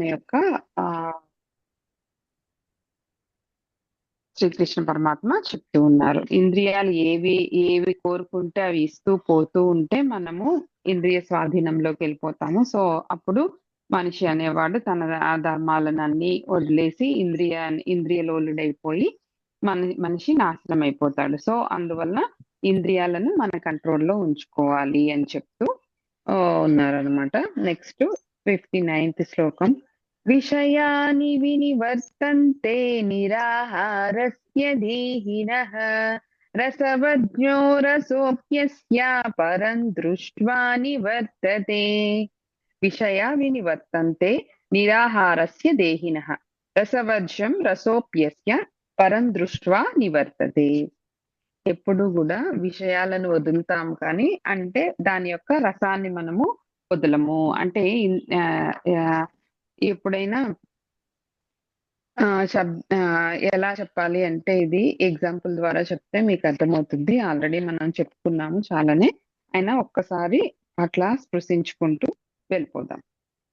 యొక్క ఆహ్, శ్రీకృష్ణ పరమాత్మ చెప్తూ ఉన్నారు. ఇంద్రియాలు ఏవి కోరుకుంటే అవి ఇస్తూ పోతూ ఉంటే మనము ఇంద్రియ స్వాధీనంలోకెళ్ళిపోతాము. సో, అప్పుడు మనిషి అనేవాడు తన ధర్మాలనన్నీ వదిలేసి ఇంద్రియలోలుడైపోయి మనిషి నాశనం అయిపోతాడు. సో, అందువల్ల ఇంద్రియాలను మన కంట్రోల్‌లో ఉంచుకోవాలి అని చెప్తూ ఉన్నారనమాట. నెక్స్ట్ 59థ్ శ్లోకం. విషయాని వినివర్తంతే నిరాహారస్య దేహినః రసవజ్ఞో రసోऽప్యస్య పరం దృష్ట్వా నివర్తతే. విషయా వినివర్తంతే నిరాహారస్య దేహినః రసవర్జ్యం రసోऽప్యస్య పరం దృష్ట్వా నివర్తతే. ఎప్పుడు గూడా విషయాలను వదులుతాం కానీ, అంటే దాని యొక్క రసాన్ని మనము వదలము. అంటే ఎప్పుడైనా ఎలా చెప్పాలి అంటే ఇది ఎగ్జాంపుల్ ద్వారా చెప్తే మీకు అర్థమవుతుంది. ఆల్రెడీ మనం చెప్పుకున్నాము చాలానే. అయినా ఒక్కసారి అట్లా స్పృశించుకుంటూ వెళ్ళిపోదాం.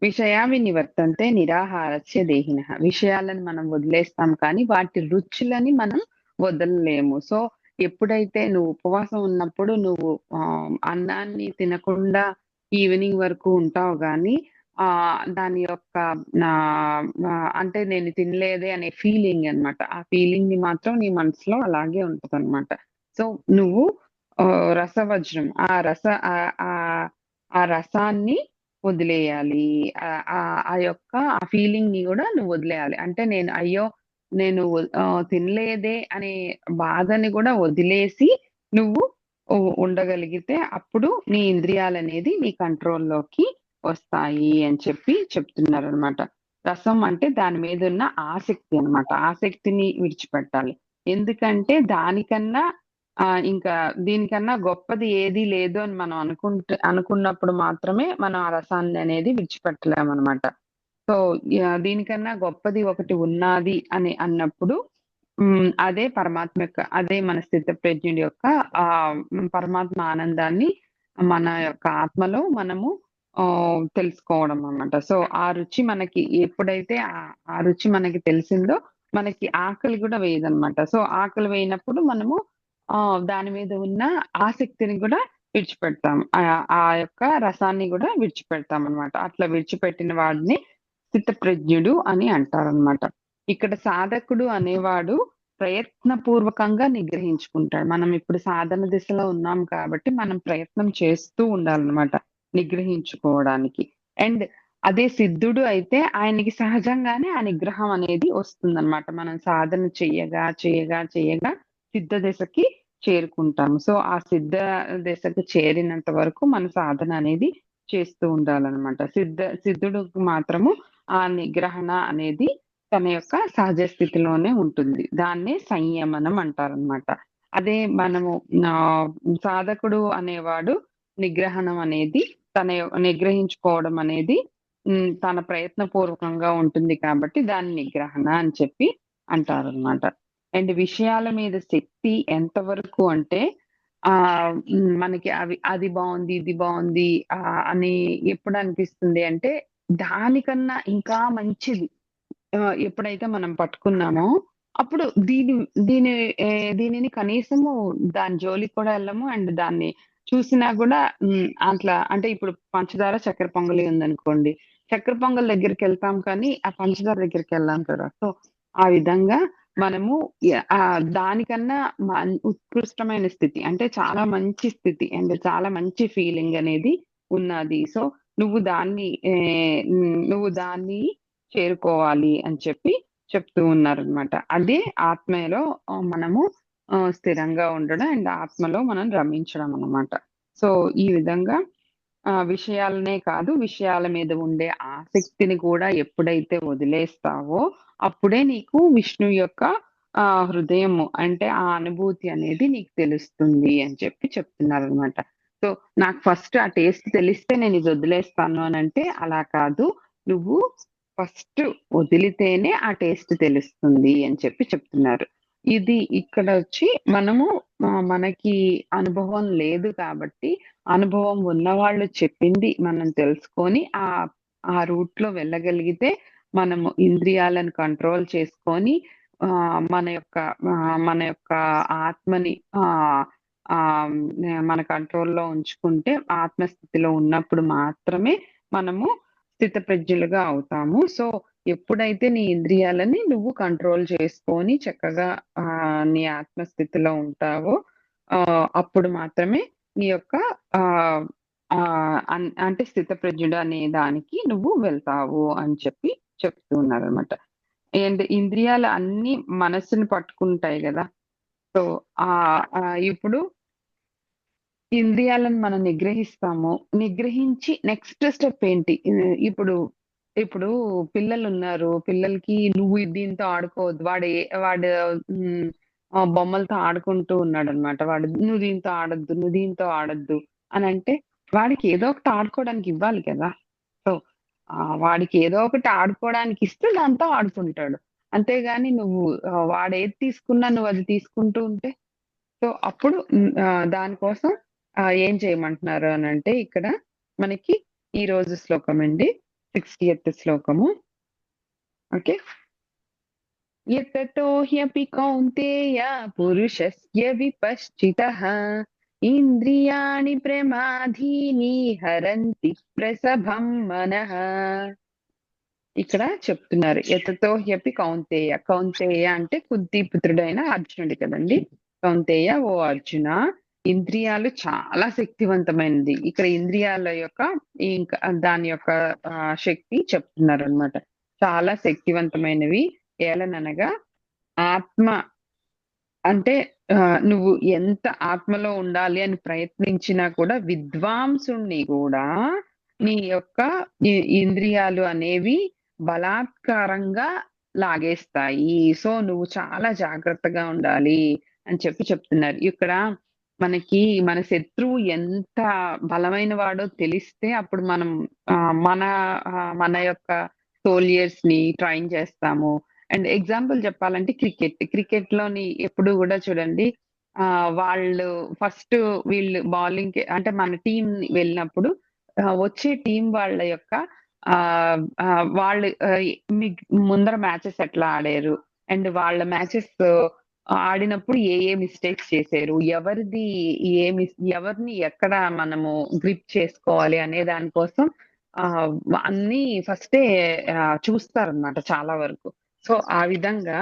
విషయా వినివర్తంతే నిరాహారస్య దేహినః. విషయాలను మనం వదిలేస్తాం కానీ వాటి రుచులని మనం వదలలేము. సో, ఎప్పుడైతే నువ్వు ఉపవాసం ఉన్నప్పుడు నువ్వు అన్నాన్ని తినకుండా ఈవినింగ్ వరకు ఉంటావు గానీ, దాని యొక్క అంటే నేను తినలేదే అనే ఫీలింగ్ అన్నమాట. ఆ ఫీలింగ్‌ని మాత్రం నీ మనసులో అలాగే ఉంటదన్నమాట. సో, నువ్వు రసవజ్రం ఆ రసాన్ని వదిలేయాలి. ఆ యొక్క ఆ ఫీలింగ్‌ని గూడా నువ్వు వదిలేయాలి. అంటే నేను తినలేదే అనే బాధని గూడా వదిలేసి నువ్వు ఉండగలిగితే అప్పుడు నీ ఇంద్రియాలనేది నీ కంట్రోల్‌లోకి వస్తాయి అని చెప్పి చెప్తున్నారనమాట. రసం అంటే దాని మీదున్న ఆసక్తి అన్నమాట. ఆసక్తిని విడిచిపెట్టాలి. ఎందుకంటే దానికన్నా ఇంకా దీనికన్నా గొప్పది ఏది లేదు అని మనం అనుకున్నప్పుడు మాత్రమే మనం ఆ రసాన్ననేది విడిచిపెట్టలేమనమాట. సో, దీనికన్నా గొప్పది ఒకటి ఉన్నాది అని అన్నప్పుడు అదే అదే మన స్థితప్రజ్ఞుడి యొక్క పరమాత్మ ఆనందాన్ని మన యొక్క ఆత్మలో మనము తెలుసుకోవడం అన్నమాట. సో, ఆ రుచి మనకి ఎప్పుడైతే ఆ రుచి మనకి తెలిసిందో మనకి ఆకలి గూడా వేయదనమాట. సో, ఆకలి వేయనప్పుడు మనము దాని మీద ఉన్న ఆసక్తిని గూడా విడిచిపెడతాం. ఆ యొక్క రసాన్ని గూడా విడిచిపెడతామనమాట. అట్లా విడిచిపెట్టిన వాడిని స్థితప్రజ్ఞుడు అని అంటారనమాట. ఇక్కడ సాధకుడు అనేవాడు ప్రయత్నపూర్వకంగా నిగ్రహించుకుంటాడు. మనం ఇప్పుడు సాధన దిశలో ఉన్నాం కాబట్టి మనం ప్రయత్నం చేస్తూ ఉండాలనమాట నిగ్రహించుకోవడానికి. అండ్ అదే సిద్ధుడు అయితే ఆయనకి సహజంగానే ఆ నిగ్రహం అనేది వస్తుందనమాట. మనం సాధన చెయ్యగా సిద్ధ దశకి చేరుకుంటాము. సో, ఆ సిద్ధ దశకు చేరినంత వరకు మన సాధన అనేది చేస్తూ ఉండాలనమాట. సిద్ధుడుకి మాత్రము ఆ నిగ్రహణ అనేది తన యొక్క సహజ స్థితిలోనే ఉంటుంది. దాన్నే సంయమనం అంటారనమాట. అదే మనము సాధకుడు అనేవాడు నిగ్రహణం అనేది నిగ్రహించుకోవడం అనేది తన ప్రయత్నపూర్వకంగా ఉంటుంది కాబట్టి దాన్ని నిగ్రహణ అని చెప్పి అంటారనమాట. అండ్ విషయాల మీద శక్తి ఎంతవరకు అంటే మనకి అది బావుంది, ఇది బావుంది అని ఎప్పుడు అనిపిస్తుంది అంటే దానికన్నా ఇంకా మంచిది ఎప్పుడైతే మనం పట్టుకున్నామో, అప్పుడు దీని దీనిని కనీసము దాని జోలికి కూడా ఎళ్ళము. అండ్ దాన్ని చూసినా గూడా అట్లా అంటే ఇప్పుడు పంచదార, చక్కెర పొంగలి ఉందనుకోండి. చక్కెర పొంగల్ దగ్గరికెళ్తాం కానీ, ఆ పంచదార దగ్గరికెళ్ళం కదా! సో, ఆ విధంగా మనము దానికన్నా ఉత్కృష్టమైన స్థితి అంటే చాలా మంచి స్థితి అండ్ చాలా మంచి ఫీలింగ్ అనేది ఉన్నది. సో, నువ్వు దాన్ని చేరుకోవాలి అని చెప్పి చెప్తూ ఉన్నారనమాట. అదే ఆత్మలో మనము స్థిరంగా ఉండడం అండ్ ఆత్మలో మనం రమించడం అన్నమాట. సో, ఈ విధంగా విషయాలనే కాదు, విషయాల మీద ఉండే ఆసక్తిని కూడా ఎప్పుడైతే వదిలేస్తావో, అప్పుడే నీకు విష్ణువు యొక్క హృదయము అంటే ఆ అనుభూతి అనేది నీకు తెలుస్తుంది అని చెప్పి చెప్తున్నారనమాట. సో, నాకు ఫస్ట్ ఆ టేస్ట్ తెలిస్తే నేనిది వదిలేస్తాను అనంటే అలా కాదు. నువ్వు ఫస్ట్ వదిలితేనే ఆ టేస్ట్ తెలుస్తుంది అని చెప్పి చెప్తున్నారు. ఇది ఇక్కడొచ్చి మనము మనకి అనుభవం లేదు కాబట్టి, అనుభవం ఉన్నవాళ్ళు చెప్పింది మనం తెలుసుకొని ఆ రూట్‌లో వెళ్ళగలిగితే మనము ఇంద్రియాలను కంట్రోల్ చేసుకొని మన యొక్క ఆత్మని మన కంట్రోల్‌లో ఉంచుకుంటే ఆత్మస్థితిలో ఉన్నప్పుడు మాత్రమే మనము స్థితప్రజ్ఞులుగా అవుతాము. సో, ఎప్పుడైతే నీ ఇంద్రియాలని నువ్వు కంట్రోల్ చేసుకొని చక్కగా నీ ఆత్మస్థితిలో ఉంటావో అప్పుడు మాత్రమే నీ యొక్క ఆహ్, అంటే స్థితప్రజ్ఞుడు అనే దానికి నువ్వు వెళ్తావు అని చెప్పి చెప్తూ ఉన్నారనమాట. అండ్ ఇంద్రియాలు అన్నీ మనస్సుని పట్టుకుంటాయి గదా! సో, ఇప్పుడు ఇంద్రియాలను మనం నిగ్రహిస్తాము. నిగ్రహించి నెక్స్ట్ స్టెప్ ఏంటి? ఇప్పుడు ఇప్పుడు పిల్లలున్నారు. పిల్లలకి నువ్వు దీంతో ఆడుకోవద్దు. వాడు హ్మ్. బొమ్మలతో ఆడుకుంటూ ఉన్నాడనమాట. "నువ్వు దీంతో ఆడొద్దు, నువ్వు దీంతో ఆడొద్దు" అనంటే వాడికి ఏదో ఒకటి ఆడుకోవడానికి ఇవ్వాలి కదా! సో, వాడికి ఏదో ఒకటి ఆడుకోవడానికి ఇస్తే దాంతో ఆడుకుంటాడు. అంతేగాని నువ్వు వాడేది తీసుకున్నా నువ్వది తీసుకుంటూ ఉంటే సో, అప్పుడు దానికోసం ఏం చేయమంటున్నారు అనంటే ఇక్కడ మనకి ఈరోజు శ్లోకమండి. 60థ్ శ్లోకము. ఓకే. యతతో హ్యపి కౌంతేయ పురుషస్య విపశ్చితః ఇంద్రియాణి ప్రమాధీని హరంతి ప్రసభం మనః. ఇక్కడ చెప్తున్నారు. యతతో హ్యపి కౌంతేయ. కౌంతేయ అంటే కుంతీపుత్రుడైన అర్జునుడు కదండీ! కౌంతేయ ఓ అర్జున ఇంద్రియాలు చాలా శక్తివంతమైనది. ఇక్కడ ఇంద్రియాల యొక్క ఇంకా దాని యొక్క శక్తి చెప్తున్నారనమాట. చాలా శక్తివంతమైనవి. ఏలననగా ఆత్మ అంటే నువ్వు ఎంత ఆత్మలో ఉండాలి అని ప్రయత్నించినా కూడా విద్వాంసుడిని గూడా నీ యొక్క ఇ ఇంద్రియాలు అనేవి బలాత్కారంగా లాగేస్తాయి. సో, నువ్వు చాలా జాగ్రత్తగా ఉండాలి అని చెప్పి చెప్తున్నారు. ఇక్కడ మనకి మన శత్రువు ఎంత బలమైన వాడో తెలిస్తే అప్పుడు మనం మన యొక్క సోల్జర్స్‌ని ట్రైన్ చేస్తాము. అండ్ ఎగ్జాంపుల్ చెప్పాలంటే క్రికెట్. క్రికెట్‌లోని ఎప్పుడు గూడా చూడండి వాళ్ళు ఫస్ట్ వీళ్ళు బౌలింగ్‌కి అంటే మన టీమ్ వెళ్ళినప్పుడు వచ్చే టీమ్ వాళ్ళ యొక్క ఆహ్, ఆహ్, వాళ్ళు ఆహ్, మిగ్ ముందర మ్యాచెస్ ఎట్లా ఆడారు? అండ్ వాళ్ళ మ్యాచెస్ ఆడినప్పుడు ఏ ఏ మిస్టేక్స్ చేశారు? ఎవరిని ఎక్కడ మనము గ్రిప్ చేసుకోవాలి అనే దాని కోసం అన్నీ ఫస్టే చూస్తారనమాట చాలా వరకు. సో, ఆ విధంగా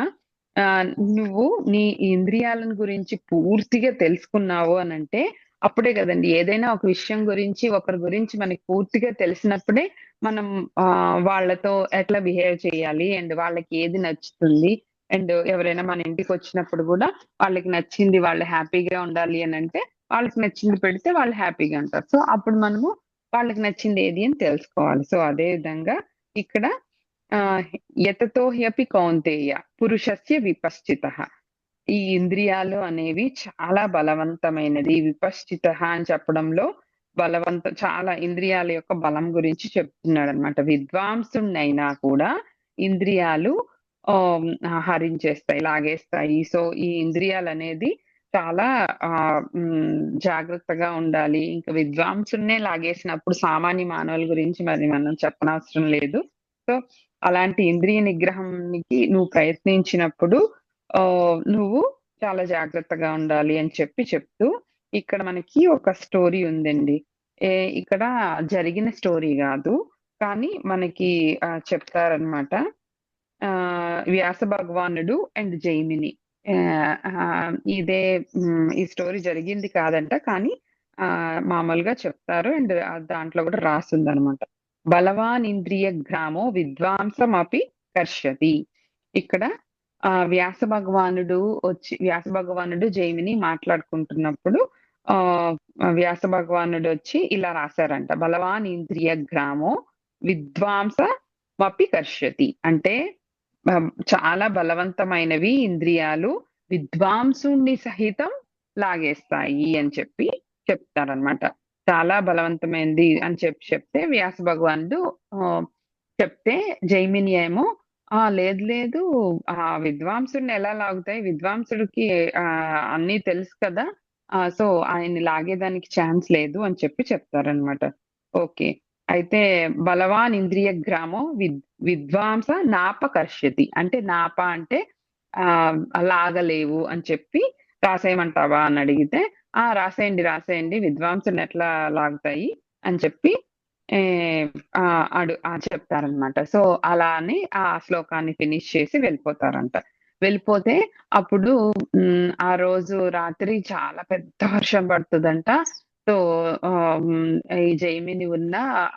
ఆహ్, నువ్వు నీ ఇంద్రియాలను గురించి పూర్తిగా తెలుసుకున్నావు అనంటే, అప్పుడే గదండీ ఏదైనా ఒక విషయం గురించి, ఒకరి గురించి మనకి పూర్తిగా తెలిసినప్పుడే మనం వాళ్ళతో ఎట్లా బిహేవ్ చేయాలి, అండ్ వాళ్ళకి ఏది నచ్చుతుంది, అండ్ ఎవరైనా మన ఇంటికొచ్చినప్పుడు గూడా వాళ్ళకి నచ్చింది వాళ్ళు హ్యాపీగా ఉండాలి అనంటే, వాళ్ళకి నచ్చింది పెడితే వాళ్ళు హ్యాపీగా ఉంటారు. సో, అప్పుడు మనము వాళ్ళకి నచ్చింది ఏది అని తెలుసుకోవాలి. సో, అదే విధంగా ఇక్కడ ఆహ్, యతతో హ్యపి కౌంతేయ పురుషస్య విపశ్చితః. ఈ ఇంద్రియాలు అనేవి చాలా బలవంతమైనది. విపశ్చితః అని చెప్పడంలో చాలా ఇంద్రియాల యొక్క బలం గురించి చెప్తున్నాడనమాట. విద్వాంసుడినైనా కూడా ఇంద్రియాలు హరించేస్తాయి, లాగేస్తాయి. సో, ఈ ఇంద్రియాలనేది చాలా జాగ్రత్తగా ఉండాలి. ఇంకా విద్వాంసుడినే లాగేసినప్పుడు సామాన్య మానవుల గురించి మరి మనం చెప్పనవసరం లేదు. సో, అలాంటి ఇంద్రియ నిగ్రహానికి నువ్వు ప్రయత్నించినప్పుడు నువ్వు చాలా జాగ్రత్తగా ఉండాలి అని చెప్తూ, ఇక్కడ మనకి ఒక స్టోరీ ఉందండి. ఏ ఇక్కడ జరిగిన స్టోరీ గాదు. కానీ మనకి చెప్తారనమాట. వ్యాస భగవానుడు అండ్ జైమిని. ఇదే ఈ స్టోరీ జరిగింది కాదంట. కానీ మామూలుగా చెప్తారు. అండ్ దాంట్లో గూడా రాసుందనమాట. బలవాన్ ఇంద్రియ గ్రామో విద్వాంసమపి కర్షతి. ఇక్కడ వ్యాస భగవానుడు, జైమిని మాట్లాడుకుంటున్నప్పుడు ఆహ్, వ్యాస భగవానుడొచ్చి ఇలా రాసారంట. బలవాన్ ఇంద్రియ గ్రామో విద్వాంసమపి కర్షతి. అంటే చాలా బలవంతమైనవి ఇంద్రియాలు విద్వాంసుడిని సహితం లాగేస్తాయి అని చెప్పి చెప్తారనమాట. చాలా బలవంతమైనది అని చెప్తే వ్యాస భగవానుడు ఆహ్, చెప్తే జైమిని ఏమో లేదు లేదు విద్వాంసుడిని ఎలా లాగుతాయి? విద్వాంసుడికి అన్నీ తెలుసు కదా! సో, ఆయన్ని లాగేదానికి ఛాన్స్ లేదు అని చెప్తారనమాట. ఓకే. అయితే బలవాన్ ఇంద్రియ గ్రామో విద్వాంస నాపకర్ష్యతి. అంటే నాప అంటే లాగలేవు అని చెప్పి రాసేయమంటావా అని అడిగితే, "ఆ! రాసేయండి, రాసేయండి. విద్వాంసుని ఎట్లా లాగుతాయి" అని చెప్పి చెప్తారనమాట. సో, అలా అని ఆ శ్లోకాన్ని ఫినిష్ చేసి వెళ్ళిపోతారంట. వెళ్ళిపోతే అప్పుడు ఆ రోజు రాత్రి చాలా పెద్ద వర్షం పడుతదంట. సో, ఈ జైమిని ఉన్న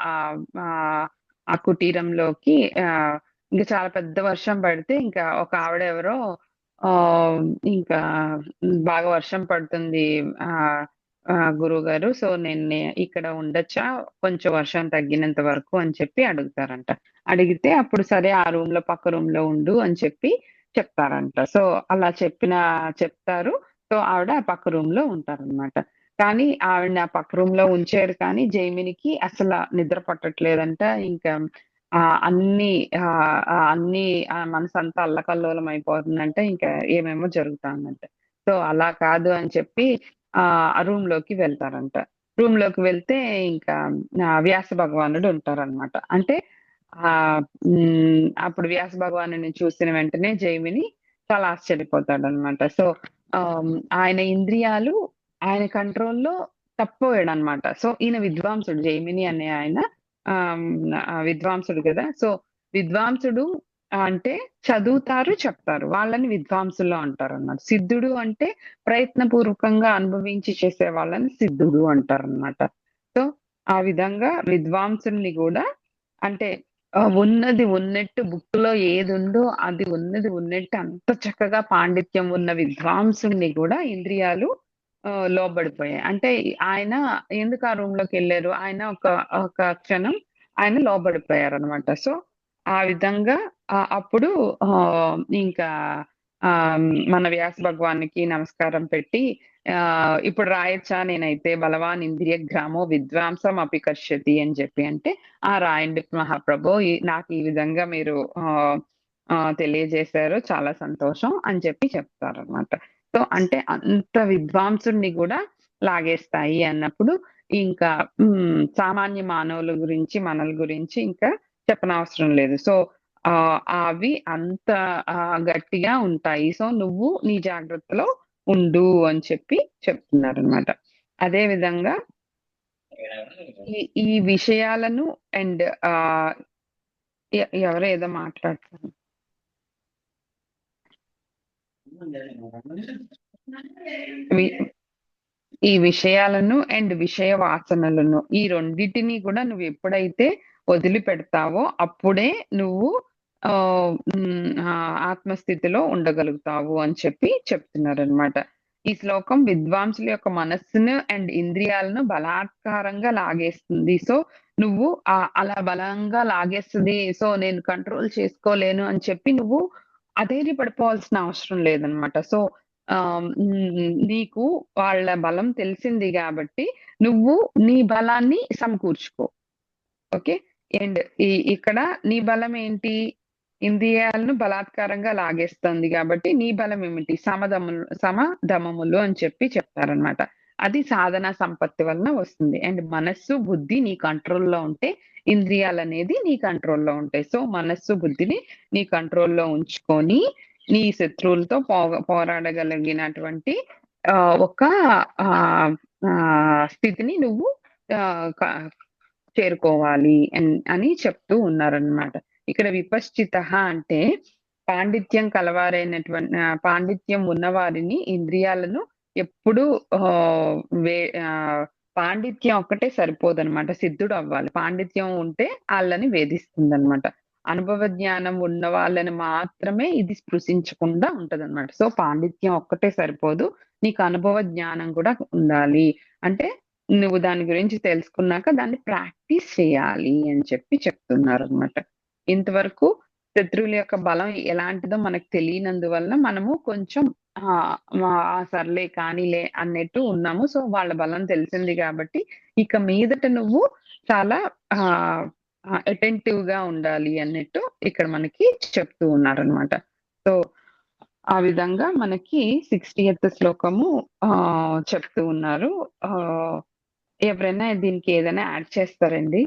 ఆహ్, ఆహ్, ఆ కుటీరంలోకి ఇంక చాలా పెద్ద వర్షం పడితే ఇంకా ఒక ఆవిడ ఎవరో ఆహ్, ఇంకా బాగా వర్షం పడుతుంది ఆహ్, గురువుగారు. సో, ఇక్కడ ఉండొచ్చా? కొంచెం వర్షం తగ్గినంత వరకు అని చెప్పి అడుగుతారంట. అడిగితే అప్పుడు సరే ఆ రూమ్‌లో పక్క రూమ్‌లో ఉండు అని చెప్పి చెప్తారంట. సో, అలా చెప్తారు. సో, ఆవిడ ఆ పక్క రూమ్‌లో ఉంటారనమాట. కానీ ఆవిడని ఆ పక్క రూమ్‌లో ఉంచారు కానీ జైమినికి అసల నిద్ర పట్టట్లేదంట. ఇంకా అన్నీ అన్నీ మనసంతా అల్లకల్లోలం అయిపోతుందంట. ఇంకా ఏమేమో జరుగుతా ఉందంట. సో, అలా కాదు అని చెప్పి ఆ రూమ్‌లోకి వెళ్తారంట. రూమ్‌లోకి వెళ్తే ఇంకా వ్యాస భగవానుడు ఉంటారనమాట. అంటే అప్పుడు వ్యాస భగవానుడిని చూసిన వెంటనే జైమిని చాలా ఆశ్చర్యపోతాడనమాట. సో, ఆయన ఇంద్రియాలు ఆయన కంట్రోల్‌లో తప్పోయాడనమాట. సో, ఈయన విద్వాంసుడు జైమిని అనే ఆయన విద్వాంసుడు గదా! సో, విద్వాంసుడు అంటే చదువుతారు, చెప్తారు. వాళ్ళని విద్వాంసులు అంటారన్నమాట. సిద్ధుడు అంటే ప్రయత్నపూర్వకంగా అనుభవించి చేసే వాళ్ళని సిద్ధుడు అంటారన్నమాట. సో, ఆ విధంగా విద్వాంసుల్ని గూడా అంటే ఉన్నది ఉన్నట్టు బుక్‌లో ఏదుందో అది ఉన్నది ఉన్నట్టు అంత చక్కగా పాండిత్యం ఉన్న విద్వాంసుడిని గూడా ఇంద్రియాలు లోబడిపోయాయి. అంటే ఆయన ఎందుకు ఆ రూమ్‌లోకెళ్లారు? ఆయన ఒక క్షణం ఆయన లోబడిపోయారనమాట. సో, ఆ విధంగా అప్పుడు ఇంకా మన వ్యాస భగవానునికి నమస్కారం పెట్టి ఇప్పుడు రాయొచ్చా నేనైతే బలవాన్ ఇంద్రియగ్రామో విద్వాంసం అపి కర్ష్యతి అని చెప్పి అంటే, "ఆ! రాయండి మహాప్రభో నాకు ఈ విధంగా మీరు తెలియజేశారు. చాలా సంతోషం" అని చెప్పి చెప్తారనమాట. సో, అంటే అంత విద్వాంసుడిని గూడా లాగేస్తాయి అన్నప్పుడు ఇంకా సామాన్య మానవుల గురించి, మనల గురించి ఇంకా చెప్పనవసరం లేదు. సో, అవి అంత గట్టిగా ఉంటాయి. సో, నువ్వు నీ జాగ్రత్తలో ఉండు అని చెప్పి చెప్తున్నారనమాట. అదే విధంగా ఈ ఈ విషయాలను అండ్ ఎవరో ఏదో మాట్లాడుతున్నారు. వి ఈ విషయాలను అండ్ విషయ వాసనలను ఈ రెండిటిని కూడా నువ్వెప్పుడైతే వదిలిపెడతావో అప్పుడే నువ్వు ఆత్మస్థితిలో ఉండగలుగుతావు అని చెప్పి చెప్తున్నారనమాట. ఈ శ్లోకం విద్వాంసుల యొక్క మనస్సును అండ్ ఇంద్రియాలను బలాత్కారంగా లాగేస్తుంది. సో, నువ్వు అలా బలంగా లాగేస్తది. సో, నేను కంట్రోల్ చేసుకోలేను అని చెప్పి నువ్వు అధైర్యపడిపోవాల్సిన అవసరం లేదనమాట. సో, నీకు వాళ్ళ బలం తెలిసింది గాబట్టి, నువ్వు నీ బలాన్ని సమకూర్చుకో. ఓకే. అండ్ ఇక్కడ నీ బలమేంటి? ఇంద్రియాలను బలాత్కారంగా లాగేస్తుంది గాబట్టి, నీ బలమేమిటి? సమధమములు అని చెప్పి చెప్తారనమాట. అది సాధన సంపత్తి వలన వస్తుంది. అండ్ మనస్సు, బుద్ధి నీ కంట్రోల్‌లో ఉంటే, ఇంద్రియాలనేది నీ కంట్రోల్‌లో ఉంటాయి. సో, మనస్సు, బుద్ధిని నీ కంట్రోల్‌లో ఉంచుకొని, నీ శత్రువులతో పోరాడగలిగినటువంటి ఒక ఆహ్, స్థితిని నువ్వు ఆహ్, క చేరుకోవాలి అని చెప్తూ ఉన్నారనమాట. ఇక్కడ విపశ్చితః అంటే పాండిత్యం ఉన్నవారిని ఇంద్రియాలను ఎప్పుడూ ఆహ్, వే ఆహ్, పాండిత్యం ఒక్కటే సరిపోదనమాట. సిద్ధుడవ్వాలి. పాండిత్యం ఉంటే ఆళ్ళని వేధిస్తుందనమాట. అనుభవ జ్ఞానం ఉన్న వాళ్ళని మాత్రమే ఇది స్పృశించకుండా ఉంటదనమాట. సో, పాండిత్యం ఒక్కటే సరిపోదు. నీకు అనుభవ జ్ఞానం కూడా ఉండాలి. అంటే నువ్వు దాని గురించి తెలుసుకున్నాక దాన్ని ప్రాక్టీస్ చేయాలి అని చెప్పి చెప్తున్నారనమాట. ఇంతవరకు శత్రువుల యొక్క బలం ఎలాంటిదో మనకు తెలియనందువలన మనము కొంచెం సర్లే కానీలే అన్నట్టు ఉన్నాము. సో, వాళ్ళ బలం తెలిసింది గాబట్టి, ఇక మీదట నువ్వు చాలా ఆహ్, అటెంటివ్‌గా ఉండాలి అన్నట్టు ఇక్కడ మనకి చెప్తూ ఉన్నారనమాట. సో, ఆ విధంగా మనకి 60థ్ శ్లోకము చెప్తూ ఉన్నారు. ఆహ్ ఎవరైనా దీనికి ఏదైనా యాడ్ చేస్తారండి?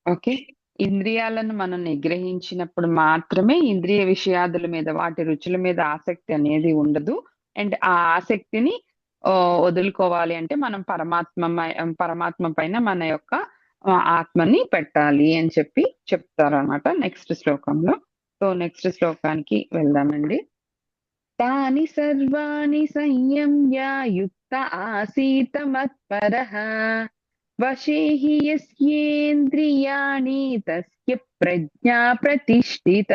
ఓకే. ఇంద్రియాలను మనం నిగ్రహించినప్పుడు మాత్రమే ఇంద్రియ విషయాదుల మీద, వాటి రుచుల మీద ఆసక్తి అనేది ఉండదు. అండ్ ఆ ఆసక్తిని వదులుకోవాలి అంటే మనం పరమాత్మ పైన మన యొక్క ఆత్మని పెట్టాలి అని చెప్పి చెప్తారనమాట నెక్స్ట్ శ్లోకంలో. సో నెక్స్ట్ శ్లోకానికి వెళ్దామండి. తాని సర్వాణి సంయమ్య యుక్త ఆసీత మత్పరః వశే హి యస్యేంద్రియాణి తస్య ప్రజ్ఞా ప్రతిష్ఠిత.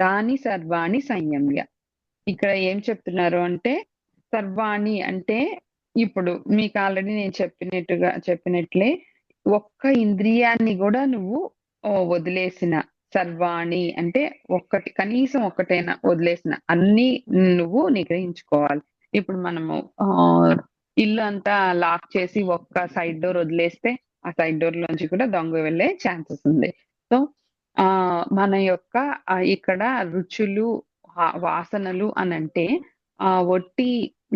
తాని సర్వాణి సంయమ్య. ఇక్కడ ఏం చెప్తున్నారు అంటే, సర్వాణి అంటే ఇప్పుడు మీకు ఆల్రెడీ నేను చెప్పినట్లే ఒక్క ఇంద్రియాన్ని కూడా నువ్వు వదిలేసిన, సర్వాణి అంటే ఒక్కటి, కనీసం ఒక్కటైనా వదిలేసిన, అన్ని నువ్వు నిగ్రహించుకోవాలి. ఇప్పుడు మనము ఇల్లు అంతా లాక్ చేసి ఒక్క సైడ్ డోర్ వదిలేస్తే ఆ సైడ్ డోర్ లోంచి కూడా దొంగ వెళ్ళే ఛాన్సెస్ ఉంది. సో మన యొక్క ఇక్కడ రుచులు, వాసనలు అనంటే ఒట్టి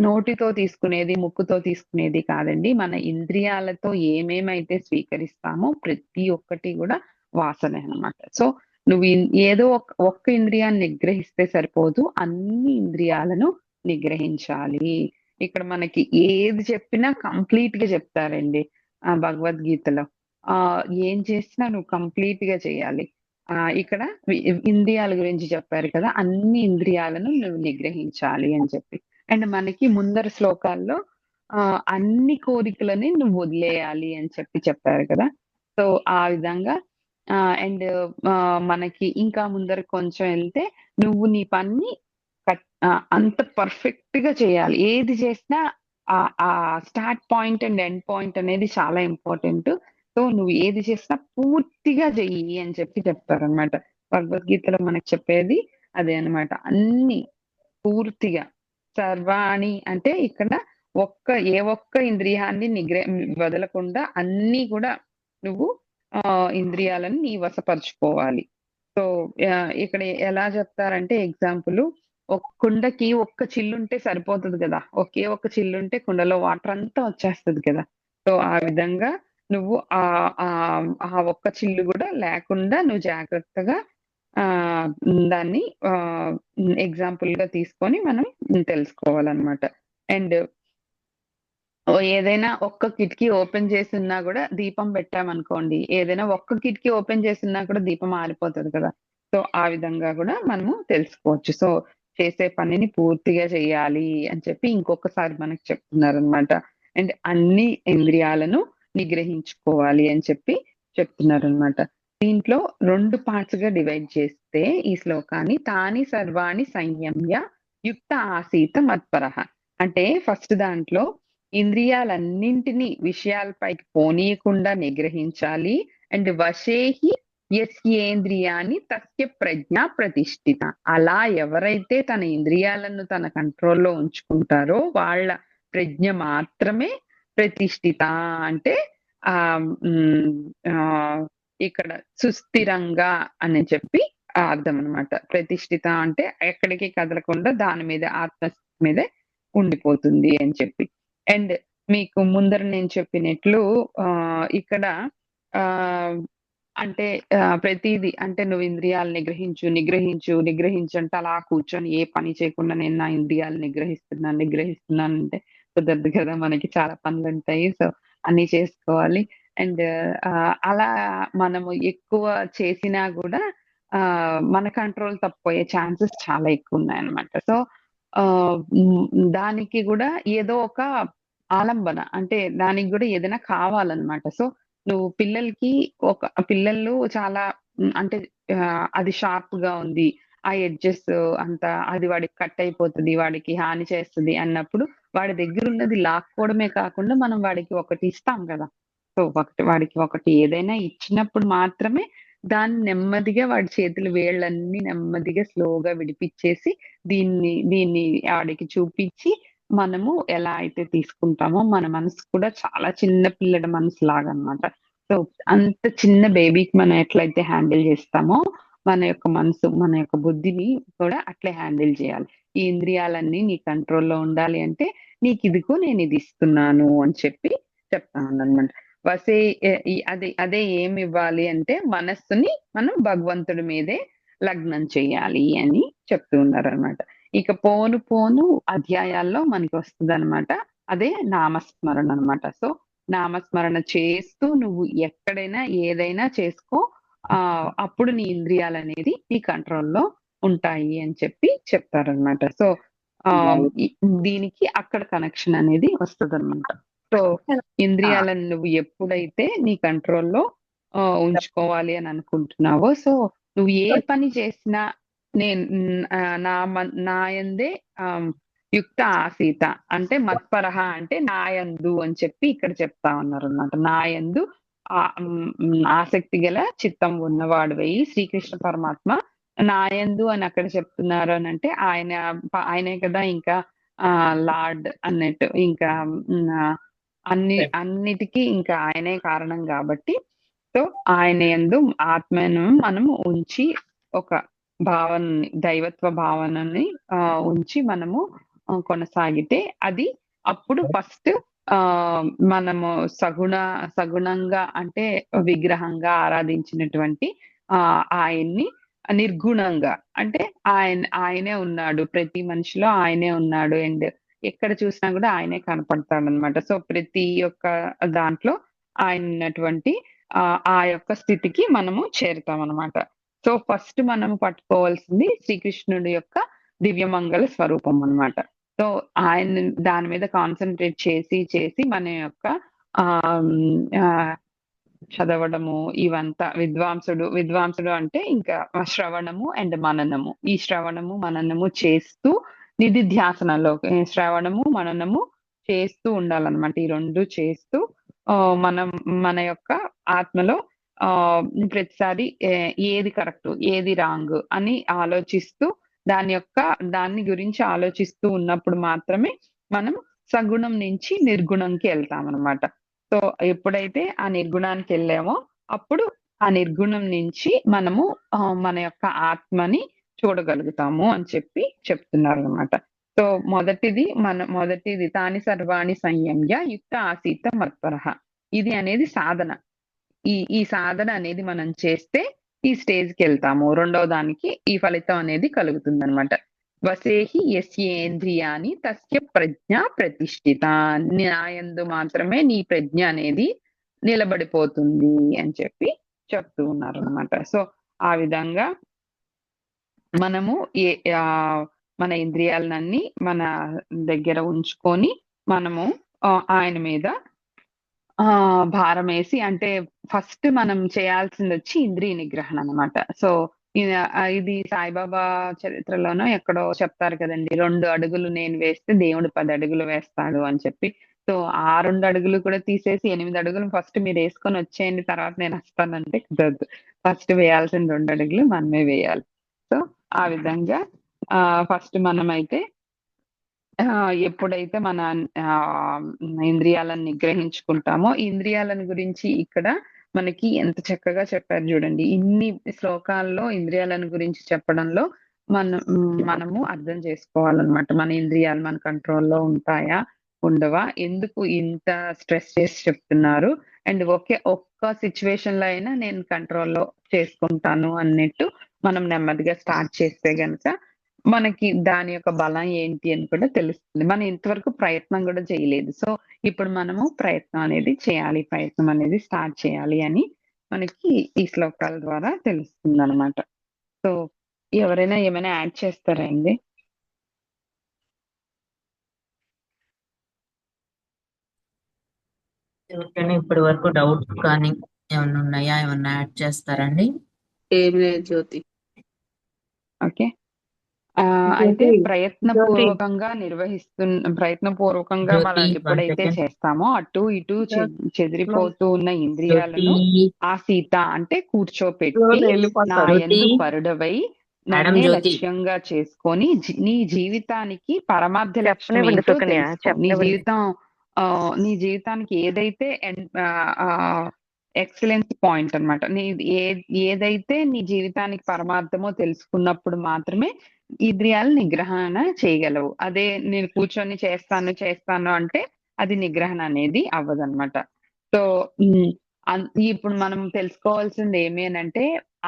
నోటితో తీసుకునేది, ముక్కుతో తీసుకునేది కాదండి. మన ఇంద్రియాలతో ఏమేమైతే స్వీకరిస్తామో ప్రతి ఒక్కటి గూడా వాసనే అన్నమాట. సో, నువ్వు ఏదో ఒక్క ఇంద్రియాన్ని నిగ్రహిస్తే సరిపోదు. అన్ని ఇంద్రియాలను నిగ్రహించాలి. ఇక్కడ మనకి ఏది చెప్పినా కంప్లీట్‌గా చెప్తారండి భగవద్గీతలో. ఏం చేసినా నువ్వు కంప్లీట్‌గా చేయాలి. ఇక్కడ ఇంద్రియాల గురించి చెప్పారు కదా! అన్ని ఇంద్రియాలను నువ్వు నిగ్రహించాలి అని చెప్పి. అండ్ మనకి ముందర శ్లోకాల్లో అన్ని కోరికలని నువ్వు వదిలేయాలి అని చెప్పి చెప్పారు కదా! సో, ఆ విధంగా అండ్ మనకి ఇంకా ముందరకు కొంచెం ఎళ్తే నువ్వు నీ పని అంత పర్ఫెక్ట్‌గా చేయాలి. ఏది చేసినా ఆ start point and end point అనేది చాలా ఇంపార్టెంట్. సో, నువ్వు ఏది చేసినా పూర్తిగా చెయ్యి అని చెప్పి చెప్తారనమాట. భగవద్గీతలో మనకు చెప్పేది అదే అనమాట. అన్నీ పూర్తిగా. సర్వాణి అంటే ఇక్కడ ఏ ఒక్క ఇంద్రియాన్ని వదలకుండా అన్నీ కూడా నువ్వు ఇంద్రియాలను నీ వశపరుచుకోవాలి. సో, ఇక్కడ ఎలా చెప్తారంటే ఎగ్జాంపుల్, ఒక కుండకి ఒక్క చిల్లుంటే సరిపోతది గదా! ఒకే ఒక్క చిల్లుంటే కుండలో వాటర్ అంతా వచ్చేస్తది కదా! సో, ఆ విధంగా నువ్వు ఆ ఒక్క చిల్లు గూడా లేకుండా నువ్వు జాగ్రత్తగా దాన్ని ఎగ్జాంపుల్‌గా తీసుకొని మనం తెలుసుకోవాలనమాట. అండ్ ఏదైనా ఒక్క కిటికీ ఓపెన్ చేసున్నా గూడా దీపం పెట్టామనుకోండి, ఏదైనా ఒక్క కిటికీ ఓపెన్ చేసున్నా కూడా దీపం ఆరిపోతది కదా! సో, ఆ విధంగా గూడా మనము తెలుసుకోవచ్చు. సో, చేసే పనిని పూర్తిగా చేయాలి అని చెప్పి ఇంకొకసారి మనకు చెప్తున్నారనమాట. అండ్ అన్ని ఇంద్రియాలను నిగ్రహించుకోవాలి అని చెప్పి చెప్తున్నారనమాట. దీంట్లో 2 పార్ట్స్‌గా డివైడ్ చేస్తే ఈ శ్లోకాన్ని తాని సర్వాణి సంయమ్య యుక్త ఆసీత మత్పరః. అంటే ఫస్ట్ దాంట్లో ఇంద్రియాలన్నింటినీ విషయాలపైకి పోనీయకుండా నిగ్రహించాలి. అండ్ వశేహి యస్యేంద్రియాని తస్య ప్రజ్ఞ ప్రతిష్ఠిత. అలా ఎవరైతే తన ఇంద్రియాలను తన కంట్రోల్‌లో ఉంచుకుంటారో వాళ్ళ ప్రజ్ఞ మాత్రమే ప్రతిష్ఠిత అంటే హ్మ్. ఆహ్, ఇక్కడ సుస్థిరంగా అని చెప్పి అర్థం అన్నమాట. ప్రతిష్ఠిత అంటే ఎక్కడికి కదలకుండా దాని మీద ఆత్మ మీదే ఉండిపోతుంది అని చెప్పి. అండ్ మీకు ముందర నేను చెప్పినట్లు ఇక్కడ ఆహ్, అంటే ప్రతీదీ అంటే నువ్వు ఇంద్రియాలు నిగ్రహించు అంటే అలా కూర్చొని ఏ పని చేయకుండా నేను నా ఇంద్రియాలు నిగ్రహిస్తున్నానంటే కుదరదు కదా! మనకి చాలా పనులుంటాయి. సో, అన్నీ చేసుకోవాలి. అండ్ అలా మనము ఎక్కువ చేసినా గూడా మన కంట్రోల్ తప్పిపోయే ఛాన్సెస్ చాలా ఎక్కువున్నాయన్నమాట. సో, దానికి గూడా ఏదో ఒక ఆలంబన అంటే దానికి గూడా ఏదైనా కావాలన్నమాట. సో, నువ్వు పిల్లలు చాలా అంటే అది షార్ప్‌గా ఉంది. ఆ ఎడ్జెస్ అంతా అది వాడికి కట్ అయిపోతది. వాడికి హాని చేస్తది అన్నప్పుడు వాడి దగ్గరున్నది లాక్కోవడమే కాకుండా మనం వాడికి ఒకటి ఇస్తాం గదా! సో, వాడికి ఒకటి ఏదైనా ఇచ్చినప్పుడు మాత్రమే దాన్ని నెమ్మదిగా వాడి చేతులు వేళ్ళన్నీ నెమ్మదిగా స్లోగా విడిపిచ్చేసి దీన్ని ఆడికి చూపిచ్చి మనము ఎలా అయితే తీసుకుంటామో మన మనసు కూడా చాలా చిన్న పిల్లడి మనసులాగనమాట. సో, అంత చిన్న బేబీకి మనం ఎట్లయితే హ్యాండిల్ జేస్తామో, మన యొక్క మనసు, మన యొక్క బుద్ధిని కూడా అట్లే హ్యాండిల్ జేయాలి. ఈ ఇంద్రియాలన్నీ నీ కంట్రోల్‌లో ఉండాలి అంటే నీకిదిగో నేనిది ఇస్తున్నాను అని చెప్పి చెప్తాననమాట. వసే అదే ఏమివ్వాలి అంటే మనస్సుని మనం భగవంతుడి మీదే లగ్నం చేయాలి అని చెప్తూ ఉన్నారనమాట. ఇక పోను పోను అధ్యాయాల్లో మనకొస్తదనమాట. అదే నామస్మరణ అనమాట. సో, నామస్మరణ చేస్తూ నువ్వు ఎక్కడైనా ఏదైనా చేసుకో. అప్పుడు నీ ఇంద్రియాలనేది నీ కంట్రోల్‌లో ఉంటాయి అని చెప్పి చెప్తారనమాట. సో, ఆహ్, ఇ దీనికి అక్కడ కనెక్షన్ అనేది వస్తదనమాట. సో, ఆ! ఇంద్రియాలను నువ్వు ఎప్పుడైతే నీ కంట్రోల్‌లో ఉంచుకోవాలి అని అనుకుంటున్నావో, సో, నువ్వు ఏ పని చేసినా నా యందే యుక్త ఆసీత అంటే మత్పరః అంటే నా యందు అని చెప్పి ఇక్కడ చెప్తా ఉన్నారనమాట. నా యందు ఆసక్తి గల చిత్తం ఉన్నవాడివై శ్రీకృష్ణ పరమాత్మ నా యందు అని అక్కడ చెప్తున్నారు అనంటే ఆయనే కదా ఇంకా లార్డ్ అన్నట్టు. ఇంకా అన్నిటికి ఇంకా ఆయనే కారణం గాబట్టి, సో, ఆయన యందు ఆత్మను మనము ఉంచి ఒక భావనని దైవత్వ భావనని ఉంచి మనము కొనసాగితే అది అప్పుడు ఫస్ట్ మనము సగుణంగా అంటే విగ్రహంగా ఆరాధించినటువంటి ఆయన్ని నిర్గుణంగా అంటే ఆయనే ఉన్నాడు. ప్రతి మనిషిలో ఆయనే ఉన్నాడు. అండ్ ఎక్కడ చూసినా గూడా ఆయనే కనపడతాడనమాట. సో, ప్రతి ఒక్క దాంట్లో ఆయనున్నటువంటి ఆ యొక్క స్థితికి మనము చేరుతామనమాట. సో, ఫస్ట్ మనము పట్టుకోవాల్సింది శ్రీకృష్ణుడి యొక్క దివ్యమంగళ స్వరూపం అన్నమాట. సో, ఆయన దాని మీద కాన్సంట్రేట్ చేసి మన యొక్క ఆహ్, హ్మ్, ఆహ్, చదవడము ఇవంతా విద్వాంసుడు అంటే ఇంకా శ్రవణము అండ్ మననము. ఈ శ్రవణము, మననము చేస్తూ నిధిధ్యాసనలో శ్రవణము, మననము చేస్తూ ఉండాలన్నమాట. ఈ 2 చేస్తూ మనం మన యొక్క ఆత్మలో ఆహ్, ప్రతిసారి ఏది కరెక్టు, ఏది రాంగు అని ఆలోచిస్తూ దాన్ని గురించి ఆలోచిస్తూ ఉన్నప్పుడు మాత్రమే మనం సగుణం నుంచి నిర్గుణంకి ఎళ్తామనమాట. సో, ఎప్పుడైతే ఆ నిర్గుణానికెళ్ళామో అప్పుడు ఆ నిర్గుణం నుంచి మనము మన యొక్క ఆత్మని చూడగలుగుతాము అని చెప్పి చెప్తున్నారనమాట. సో, మొదటిది తాని సర్వాణి సంయమ్య యుక్త ఆసీత మత్పరః. ఇది అనేది సాధన. ఈ సాధన అనేది మనం చేస్తే ఈ స్టేజ్‌కెళ్తాము. రెండో దానికి ఈ ఫలితం అనేది కలుగుతుందనమాట. వసేహి యస్యేంద్రియాణి తస్య ప్రజ్ఞ ప్రతిష్ఠిత. నా యందు మాత్రమే నీ ప్రజ్ఞ అనేది నిలబడిపోతుంది అని చెప్పి చెప్తూ ఉన్నారనమాట. సో, ఆ విధంగా మనము ఏ మన ఇంద్రియాలనన్నీ మన దగ్గర ఉంచుకొని మనము ఆయన మీద భారమేసి అంటే ఫస్ట్ మనం చేయాల్సిందొచ్చి ఇంద్రియ నిగ్రహణ అన్నమాట. సో, ఇది సాయిబాబా చరిత్రలోనో ఎక్కడో చెప్తారు కదండీ! 2 అడుగులు నేను వేస్తే దేవుడు 10 అడుగులు వేస్తాడు అని చెప్పి. సో, ఆ 2 అడుగులు కూడా తీసేసి 8 అడుగులు ఫస్ట్ మీరేసుకొనొచ్చేయండి తర్వాత నేనొస్తానంటే కుదరదు. ఫస్ట్ వేయాల్సిన 2 అడుగులు మనమే వేయాలి. సో, ఆ విధంగా ఫస్ట్ మనమైతే ఎప్పుడైతే మన ఆహ్, ఇంద్రియాలను నిగ్రహించుకుంటామో, ఈ ఇంద్రియాలను గురించి ఇక్కడ మనకి ఎంత చక్కగా చెప్పారు జూడండి. ఇన్ని శ్లోకాల్లో ఇంద్రియాలను గురించి చెప్పడంలో మనము అర్థం చేసుకోవాలనమాట. మన ఇంద్రియాలు మన కంట్రోల్‌లో ఉంటాయా? ఉండవా? ఎందుకు ఇంత స్ట్రెస్ చేసి చెప్తున్నారు? అండ్ ఒక్క సిట్యుయేషన్‌లో అయినా నేను కంట్రోల్‌లో చేసుకుంటాను అన్నట్టు మనం నెమ్మదిగా స్టార్ట్ చేస్తే గనక మనకి దాని యొక్క బలం ఏంటి అని కూడా తెలుస్తుంది. మనం ఇంతవరకు ప్రయత్నం గూడా చేయలేదు. సో, ఇప్పుడు మనము ప్రయత్నం అనేది చేయాలి. ప్రయత్నం అనేది స్టార్ట్ చేయాలి అని మనకి ఈ శ్లోకాల ద్వారా తెలుస్తుందనమాట. సో, ఎవరైనా ఏమైనా యాడ్ చేస్తారా అండి? ఎవరికైనా ఇప్పటి వరకు డౌట్స్ కానీ ఏమన్నా ఉన్నాయా? ఏమన్నా యాడ్ చేస్తారండి? ఏం లేదు జ్యోతి. ఓకే. అయితే జ్యోతి, జ్యోతి, ప్రయత్నపూర్వకంగా జ్యోతి మనం 1 ఎప్పుడైతే సెకండ్. చేస్తామో అటు ఇటు ఫ్లో- చెదిరిపోతూ ఉన్న జ్యోతి, ఇంద్రియాలను ఆసీత అంటే కూర్చోపెట్టి ఫ్లోలో వెళ్ళిపోతారు. నాయందు పరుడవై మేడం నన్నే జ్యోతి. లక్ష్యంగా చేసుకొని నీ జీవితానికి పరమార్థ లక్ష్యం చెప్పనివ్వండి ఏంటో సుకన్య, తెలుసుకో. చెప్పనివ్వండి. నీ జీవితానికి ఏదైతే ఎక్సలెన్స్ పాయింట్ అన్నమాట. ఏదైతే నీ జీవితానికి పరమార్థమో తెలుసుకున్నప్పుడు మాత్రమే ఇంద్రియాలు నిగ్రహణ చేయగలవు. అదే నేను కూర్చొని చేస్తాను అంటే అది నిగ్రహణ అనేది అవ్వదన్నమాట. సో, హ్మ్. ఇప్పుడు మనం తెలుసుకోవాల్సింది ఏమి అనంటే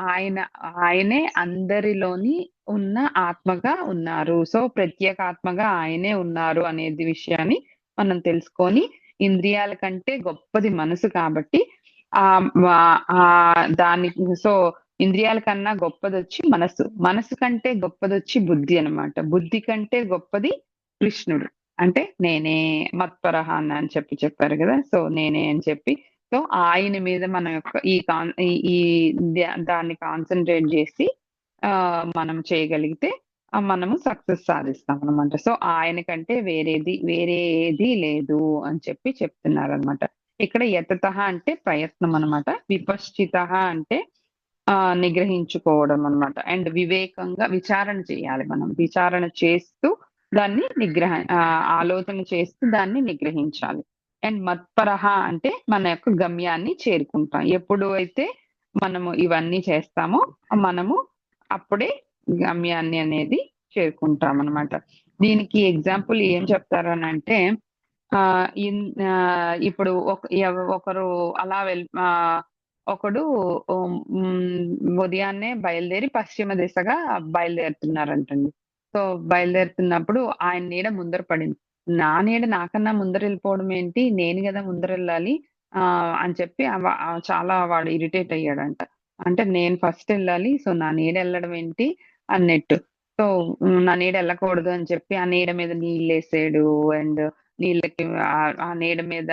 ఆయన ఆయనే అందరిలోని ఉన్న ఆత్మగా ఉన్నారు. సో, ప్రత్యేక ఆత్మగా ఆయనే ఉన్నారు అనేది విషయాన్ని మనం తెలుసుకొని, ఇంద్రియాల కంటే గొప్పది మనసు కాబట్టి దానికి సో, ఇంద్రియాల కన్నా గొప్పదొచ్చి మనసు. మనసు కంటే గొప్పదొచ్చి బుద్ధి అన్నమాట. బుద్ధి కంటే గొప్పది కృష్ణుడు. అంటే నేనే మత్పరః అని చెప్పారు గదా! సో, నేనే అని చెప్పి సో, ఆయన మీద మన యొక్క ఈ కాన్ ఈ ఈ దాన్ని కాన్సంట్రేట్ జేసి మనం చేయగలిగితే మనము సక్సెస్ సాధిస్తామనమాట. సో, ఆయన కంటే వేరే ఏది లేదు అని చెప్పి చెప్తున్నారనమాట. ఇక్కడ యతతః అంటే ప్రయత్నం అనమాట. విపశ్చితః అంటే నిగ్రహించుకోవడం అన్నమాట. అండ్ వివేకంగా విచారణ చేయాలి మనం. విచారణ చేస్తూ దాన్ని ఆలోచన చేస్తూ దాన్ని నిగ్రహించాలి. అండ్ మత్పరః అంటే మన యొక్క గమ్యాన్ని చేరుకుంటాం. ఎప్పుడు అయితే మనము ఇవన్నీ చేస్తామో మనము అప్పుడే గమ్యాన్ని అనేది చేరుకుంటామనమాట. దీనికి ఎగ్జాంపుల్ ఏం చెప్తారనంటే ఇప్పుడు ఒకరు అలా ఒకడు ఉదయాన్నే బయలుదేరి పశ్చిమ దిశగా బయలుదేరుతున్నారంటండి. సో, బయలుదేరుతున్నప్పుడు ఆయన నీడ ముందర పడింది. నా నీడ నాకన్నా ముందరెళ్ళిపోవడం ఏంటి? నేను గదా ముందరెళ్ళాలి అని చెప్పి చాలా వాడు ఇరిటేట్ అయ్యాడంట. అంటే నేను ఫస్ట్ ఎళ్ళాలి. సో, నా నీడ ఎళ్ళడం ఏంటి అన్నట్టు. సో, నా నీడ ఎళ్ళకూడదు అని చెప్పి ఆ నీడ మీద నీళ్ళేసాడు. అండ్ నీళ్ళకి ఆ నీడ మీద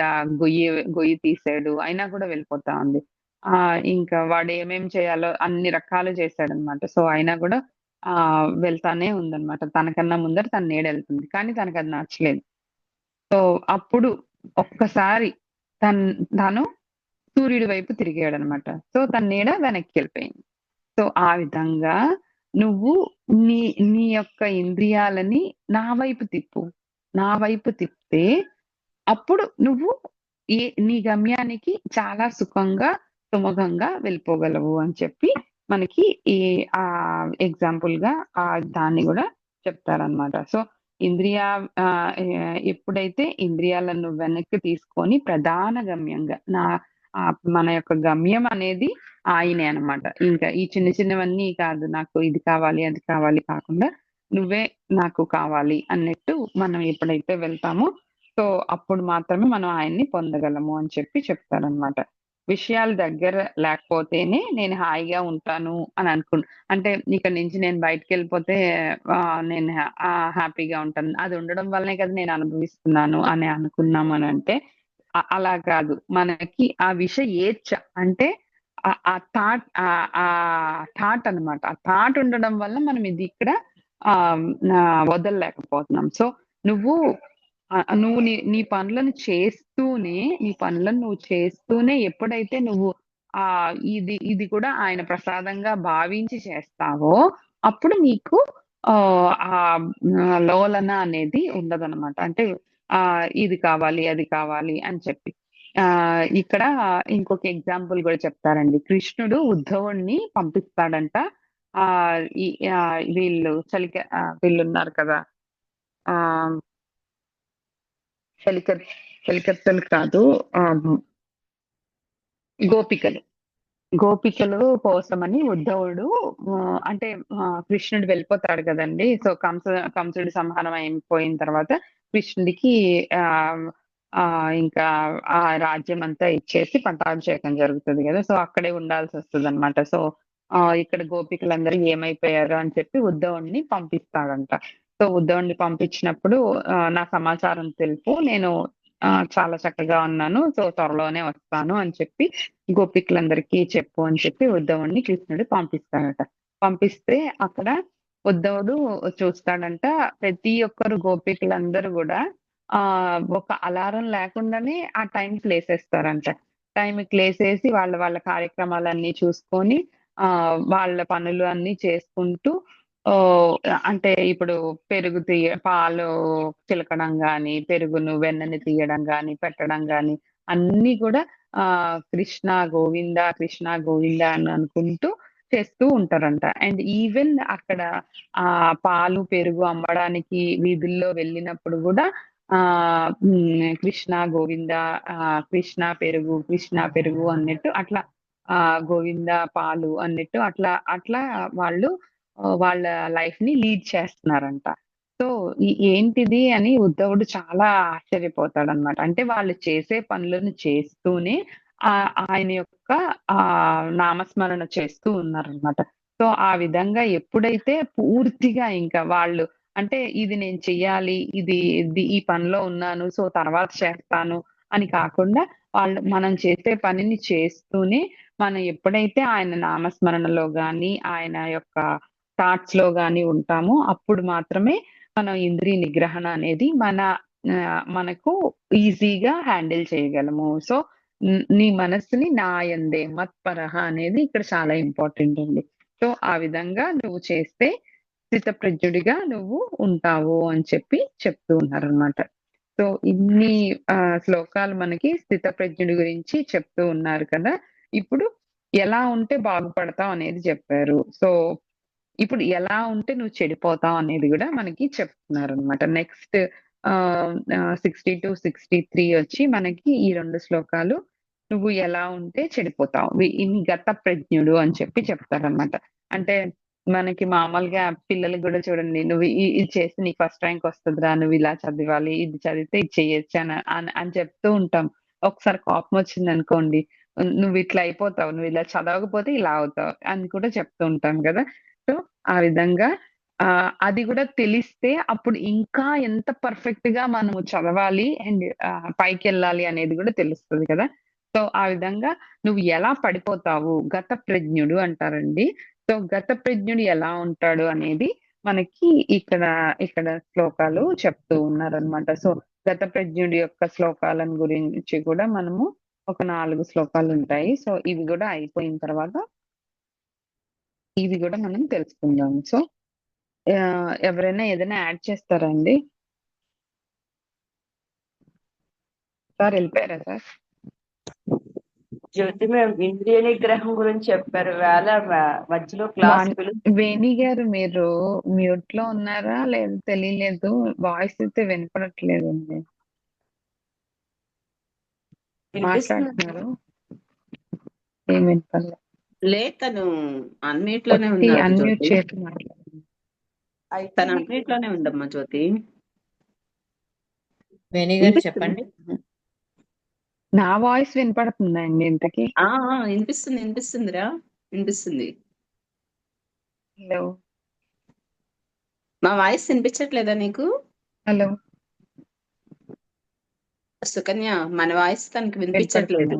గొయ్యి తీసాడు. అయినా కూడా వెళ్ళిపోతా ఉంది. ఇంకా వాడు ఏమేం చేయాలో అన్ని రకాలు చేశాడనమాట. సో, అయినా గూడా వెళ్తానే ఉందనమాట. తనకన్నా ముందర తన నీడెళ్తుంది. కానీ తనకది నచ్చలేదు. సో, అప్పుడు ఒక్కసారి తను సూర్యుడి వైపు తిరిగాడనమాట. సో, తన నీడ వెనక్కెళ్ళిపోయింది. సో, ఆ విధంగా నువ్వు నీ నీ యొక్క ఇంద్రియాలని నా వైపు తిప్పు. నా వైపు తిప్పితే అప్పుడు నువ్వు నీ గమ్యానికి చాలా సుమూఢంగా వెళ్ళిపోగలవు అని చెప్పి మనకి ఈ ఎగ్జాంపుల్‌గా దాన్ని గూడా చెప్తారనమాట. సో, ఇంద్రియా ఎప్పుడైతే ఇంద్రియాలను వెనక్కి తీసుకొని ప్రధాన గమ్యంగా మన యొక్క గమ్యం అనేది ఆయనే అనమాట. ఇంకా ఈ చిన్న చిన్నవన్నీ కాదు. నాకు ఇది కావాలి, అది కావాలి కాకుండా నువ్వే నాకు కావాలి అన్నట్టు మనం ఎప్పుడైతే వెళ్తామో సో, అప్పుడు మాత్రమే మనం ఆయన్ని పొందగలము అని చెప్పి చెప్తారనమాట. విషయాలు దగ్గర లేకపోతేనే నేను హాయిగా ఉంటాను అని అంటే ఇక్కడి నుంచి నేను బయటికెళ్ళిపోతే నేను హ్యాపీగా ఉంటాను. అది ఉండడం వల్లనే కదా నేను అనుభవిస్తున్నాను అని అనుకున్నామనంటే అలా కాదు. మనకి ఆ ఏచ్ఛ అంటే ఆ థాట్ అన్నమాట. ఆ థాట్ ఉండడం వల్ల మనం ఇది ఇక్కడ ఆహ్, వదలలేకపోతున్నాం. సో, నువ్వు నువ్వు నీ పనులను చేస్తూనే ఎప్పుడైతే నువ్వు ఇది కూడా ఆయన ప్రసాదంగా భావించి చేస్తావో, అప్పుడు నీకు లోలన అనేది ఉండదనమాట. అంటే ఇది కావాలి, అది కావాలి అని చెప్పి. ఇక్కడ ఇంకొక ఎగ్జాంపుల్ గూడా చెప్తారండి. కృష్ణుడు ఉద్ధవుడిని పంపిస్తాడంట. ఈ వీళ్ళున్నారు కదా! ఆహ్ చెలికత్ చెలికత్తెలు కాదు. ఆహ్, గోపికలు. గోపికలు కోసమని ఉద్ధవుడు అంటే కృష్ణుడు వెళ్ళిపోతాడు గదండీ! సో, కంసుడి సంహారం అయిపోయిన తర్వాత కృష్ణుడికి ఆహ్, ఇంకా ఆ రాజ్యమంతా ఇచ్చేసి పట్టాభిషేకం జరుగుతది గదా! సో, అక్కడే ఉండాల్సొస్తదనమాట. సో, ఇక్కడ గోపికలందరూ ఏమైపోయారు అని చెప్పి ఉద్ధవుడిని పంపిస్తాడంట. సో, ఉద్ధవుడిని పంపించినప్పుడు నా సమాచారం తెలుపు. నేను చాలా చక్కగా ఉన్నాను. సో, త్వరలోనే వస్తాను అని చెప్పి గోపికలందరికీ చెప్పు అని చెప్పి ఉద్ధవుడిని కృష్ణుడు పంపిస్తాడట. పంపిస్తే అక్కడ ఉద్ధవుడు చూస్తాడంట ప్రతి ఒక్కరు గోపికలందరూ గూడా ఒక అలారం లేకుండానే ఆ టైంకి లేసేస్తారంట. టైంకి లేసేసి వాళ్ళ కార్యక్రమాలన్నీ చూసుకొని వాళ్ళ పనులు అన్నీ చేసుకుంటూ ఓహ్! అంటే ఇప్పుడు పాలు చిలకడం గాని, వెన్నని తీయడం గాని, పెట్టడం గాని అన్నీ గూడా కృష్ణ గోవింద, కృష్ణ గోవింద అని అనుకుంటూ చేస్తూ ఉంటారంట. అండ్ ఈవెన్ అక్కడ పాలు, పెరుగు అమ్మడానికి వీధుల్లో వెళ్ళినప్పుడు గూడా కృష్ణ గోవింద, కృష్ణ పెరుగు అన్నట్టు అట్లా గోవింద పాలు అన్నట్టు అట్లా అట్లా వాళ్ళు వాళ్ళ లైఫ్‌ని లీడ్ చేస్తున్నారంట. సో, ఏంటిది అని ఉద్ధవుడు చాలా ఆశ్చర్యపోతాడనమాట. అంటే వాళ్ళు చేసే పనులను చేస్తూనే ఆయన యొక్క నామస్మరణ చేస్తూ ఉన్నారనమాట. సో, ఆ విధంగా ఎప్పుడైతే పూర్తిగా ఇంకా వాళ్ళు అంటే ఇది నేను చెయ్యాలి, ఈ పనిలో ఉన్నాను, సో తర్వాత చేస్తాను అని కాకుండా మనం చేసే పనిని చేస్తూనే మనం ఎప్పుడైతే ఆయన నామస్మరణలో గాని, ఆయన యొక్క థాట్స్‌లో గాని ఉంటామో అప్పుడు మాత్రమే మనం ఇంద్రియ నిగ్రహణ అనేది మనకు ఈజీగా హ్యాండిల్ చేయగలము. సో, నీ మనస్సుని నా యందే మత్పరః అనేది ఇక్కడ చాలా ఇంపార్టెంట్ అండి. సో, ఆ విధంగా నువ్వు చేస్తే స్థితప్రజ్ఞుడిగా నువ్వు ఉంటావు అని చెప్పి చెప్తూ ఉన్నారనమాట. సో, ఇన్ని శ్లోకాలు మనకి స్థితప్రజ్ఞుడి గురించి చెప్తూ ఉన్నారు కదా! ఇప్పుడు ఎలా ఉంటే బాగుపడతావు అనేది చెప్పారు. సో, ఇప్పుడు ఎలా ఉంటే నువ్వు చెడిపోతావు అనేది గూడా మనకి చెప్తున్నారనమాట. నెక్స్ట్ 60-63 వచ్చి మనకి ఈ 2 శ్లోకాలు నువ్వు ఎలా ఉంటే చెడిపోతావు. ఇన్ గత ప్రజ్ఞుడు అని చెప్పి చెప్తారనమాట. అంటే మనకి మామూలుగా పిల్లలకి గూడా చూడండి నువ్వు ఇది చేస్తే నీకు ఫస్ట్ ర్యాంక్ వస్తదిరా, నువ్వు ఇలా చదవాలి, ఇది చదివితే ఇది చేయొచ్చు అని చెప్తూ ఉంటాం. ఒకసారి కోపం వచ్చిందనుకోండి, నువ్వు ఇట్లా అయిపోతావు, నువ్వు ఇలా చదవకపోతే ఇలా అవుతావు అని కూడా చెప్తూ ఉంటాం గదా! సో, ఆ విధంగా అది గూడా తెలిస్తే అప్పుడు ఇంకా ఎంత పర్ఫెక్ట్‌గా మనము చదవాలి అండ్ పైకెళ్ళాలి అనేది గూడా తెలుస్తది కదా! సో, ఆ విధంగా నువ్వు ఎలా పడిపోతావు, గత ప్రజ్ఞుడు అంటారండి. సో, గత ప్రజ్ఞుడు ఎలా ఉంటాడు అనేది మనకి ఇక్కడ శ్లోకాలు చెప్తూ ఉన్నారనమాట. సో, గత ప్రజ్ఞుడి యొక్క శ్లోకాలను గురించి కూడా మనము ఒక 4 శ్లోకాలుంటాయి. సో, ఇవి గూడా అయిపోయిన తర్వాత ఇవి గూడా మనం తెలుసుకుందాం. సో, ఎవరైనా ఏదైనా యాడ్ చేస్తారా అండి? సార్ ఎళ్ళిపోయారా సార్? జ్యోతి మ్యామ్ ఇంద్రియ నిగ్రహం గురించి చెప్పారు. వేళ మధ్యలో క్లాస్ వేణి గారు మీరు మ్యూట్‌లో ఉన్నారా? లేదా తెలియలేదు. వాయిస్ అయితే వినపడట్లేదండి. మాట్లాడుతున్నారు. ఏం వినపడలే. లేదు, తను అన్మ్యూట్ లోనే ఒకటి ఉన్నారు అన్మ్యూట్ జ్యోతి. చేసి మాట్లాడండి. తను అన్మ్యూట్ లోనే ఉండమ్మా జ్యోతి. వేణి గారు చెప్పండి. నా వాయిస్ వినపడుతుందా అండి ఇంతకి? వినిపిస్తుందిరా, వినిపిస్తుంది. హలో. మా వాయిస్ వినిపించట్లేదా నీకు? హలో. సుకన్య, మన వాయిస్ తనకి వినిపించట్లేదు.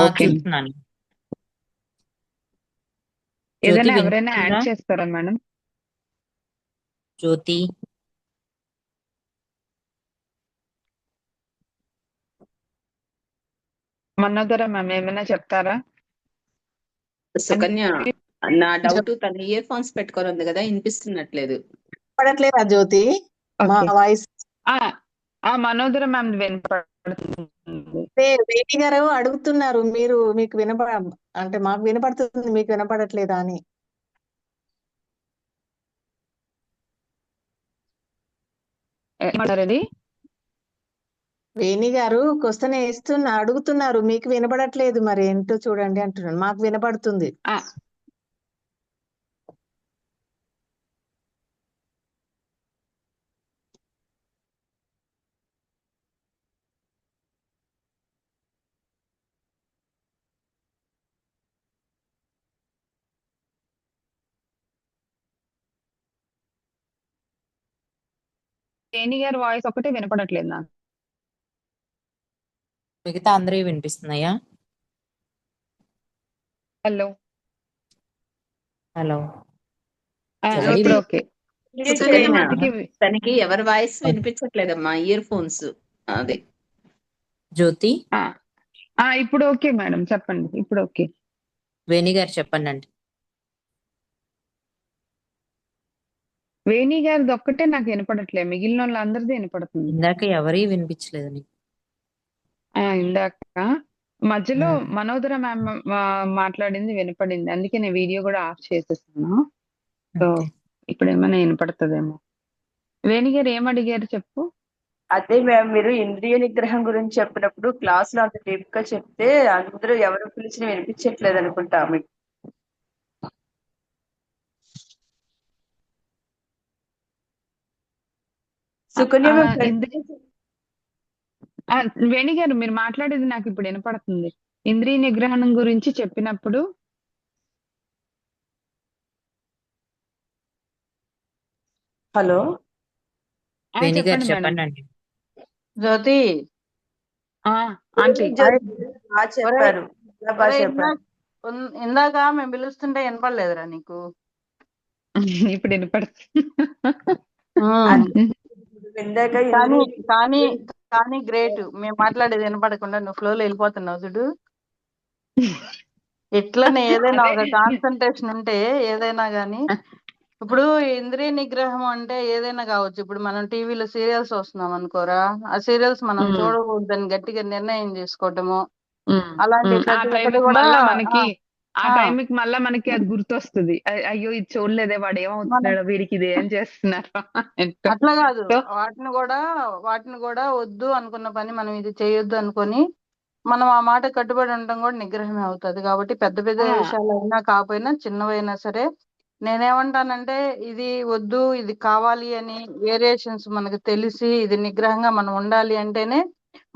ఓకే. చూస్తున్నాను. ఏదైనా ఎవరైనా యాడ్ చేస్తారా మేడం? జ్యోతి మనోదర మ్యామ్ ఏమైనా చెప్తారా? సుకన్య, నా డౌట్ తను ఇయర్ ఫోన్స్ పెట్టుకొని ఉంది కదా, వినిపిస్తున్నట్లేదు. పడట్లేదా జ్యోతి? మా ఓకే. వాయిస్ మనోదర మ్యామ్ వినపడుతుంది. వేణి గారు అడుగుతున్నారు, మీకు అంటే మాకు వినపడుతుంది, మీకు వినపడట్లేదా అని. ఏమంటారండి? వేణి గారు క్వశ్చన్ అడుగుతున్నారు, మీకు వినపడట్లేదు, మరి ఏంటో చూడండి అంటున్నాను. మాకు వినపడుతుంది. వేణి గారి వాయిస్ ఒకటే వినపడట్లేదు నాకు. మిగతా అందరూ వినిపిస్తున్నాయా? హలో. హలో. ఇప్పుడు ఓకే. తనకి ఎవరి వాయిస్ వినిపించట్లేదమ్మా, ఇయర్ ఫోన్స్. అది జ్యోతి ఇప్పుడు ఓకే మేడం, చెప్పండి. ఇప్పుడు ఓకే. వేణి గారు చెప్పండి అండి. వేణి గారిది ఒక్కటే నాకు వినపడట్లేదు, మిగిలిన వాళ్ళందరిది వినపడుతుంది. ఇందాక ఎవరీ వినిపించలేదు నీకు. ఇందాక మధ్యలో మనోదర మ్యామ్ మాట్లాడింది వినపడింది. అందుకే నేను వీడియో కూడా ఆఫ్ చేసేసాను. So okay. ఇప్పుడు ఏమైనా వినపడుతుందేమో. వేణి గారు ఏం అడిగారు చెప్పు. అదే మ్యామ్, మీరు ఇంద్రియ నిగ్రహం గురించి చెప్పినప్పుడు క్లాస్ లో అంత డీప్ గా చెప్తే అందరూ ఎవరు పిలిచినా వినిపించట్లేదు అనుకుంటా మీకు. సుకన్య మ్యామ్ వేణి గారు మీరు మాట్లాడేది నాకు ఇప్పుడు వినపడుతుంది. ఇంద్రియ నిగ్రహణం గురించి చెప్పినప్పుడు హలో వేణి గారు చెప్పండి మేడం. చెప్పండి అండి. జ్యోతి ఆంటీ బాగా చెప్పారు, చాలా బాగా ఒరేయ్, చెప్పారు. ఇందాక మేము పిలుస్తుంటే వినపడలేదురా నీకు? ఇప్పుడు వినపడుతుంది. ఇందాక కానీ ఇంద్రియ కానీ కానీ గ్రేట్, మేము మాట్లాడేది వినపడకుండా నువ్వు ఫ్లోలో వెళ్ళిపోతున్నావు చూడు. ఇట్లనే ఏదైనా అదే ఒక కాన్సన్ట్రేషన్ ఉంటే ఏదైనా గానీ, ఇప్పుడు ఇంద్రియ నిగ్రహం అంటే ఏదైనా కావచ్చు. ఇప్పుడు మనం టీవీలో సీరియల్స్ వస్తున్నాం అనుకోరా, ఆ సీరియల్స్ మనం చూడకూడదని గట్టిగా నిర్ణయం చేసుకోవటము, అలాంటి ఆ ప్రతి ఒక్కటి టైంకి కూడా మళ్ళా మనకి ఆ, టైంకి మళ్ళా మనకి అది గుర్తొస్తుంది. అయ్యో ఇది చూడలేదే, వాడు మనం ఏమవుతున్నాడు, వీడికి ఇది ఏం చేస్తున్నారు అట్లా కాదు, సో వాటిని కూడా వద్దు అనుకున్న పని మనం ఇది చేయొద్దు అనుకొని మనం ఆ మాట కట్టుబడి ఉండడం కూడా నిగ్రహమే అవుతుంది. కాబట్టి పెద్ద పెద్ద విషయాలు అయినా కాకపోయినా చిన్నవైనా సరే నేనేమంటానంటే, ఇది వద్దు ఇది కావాలి అని వేరియేషన్స్ మనకు తెలిసి ఇది నిగ్రహంగా మనం ఉండాలి అంటేనే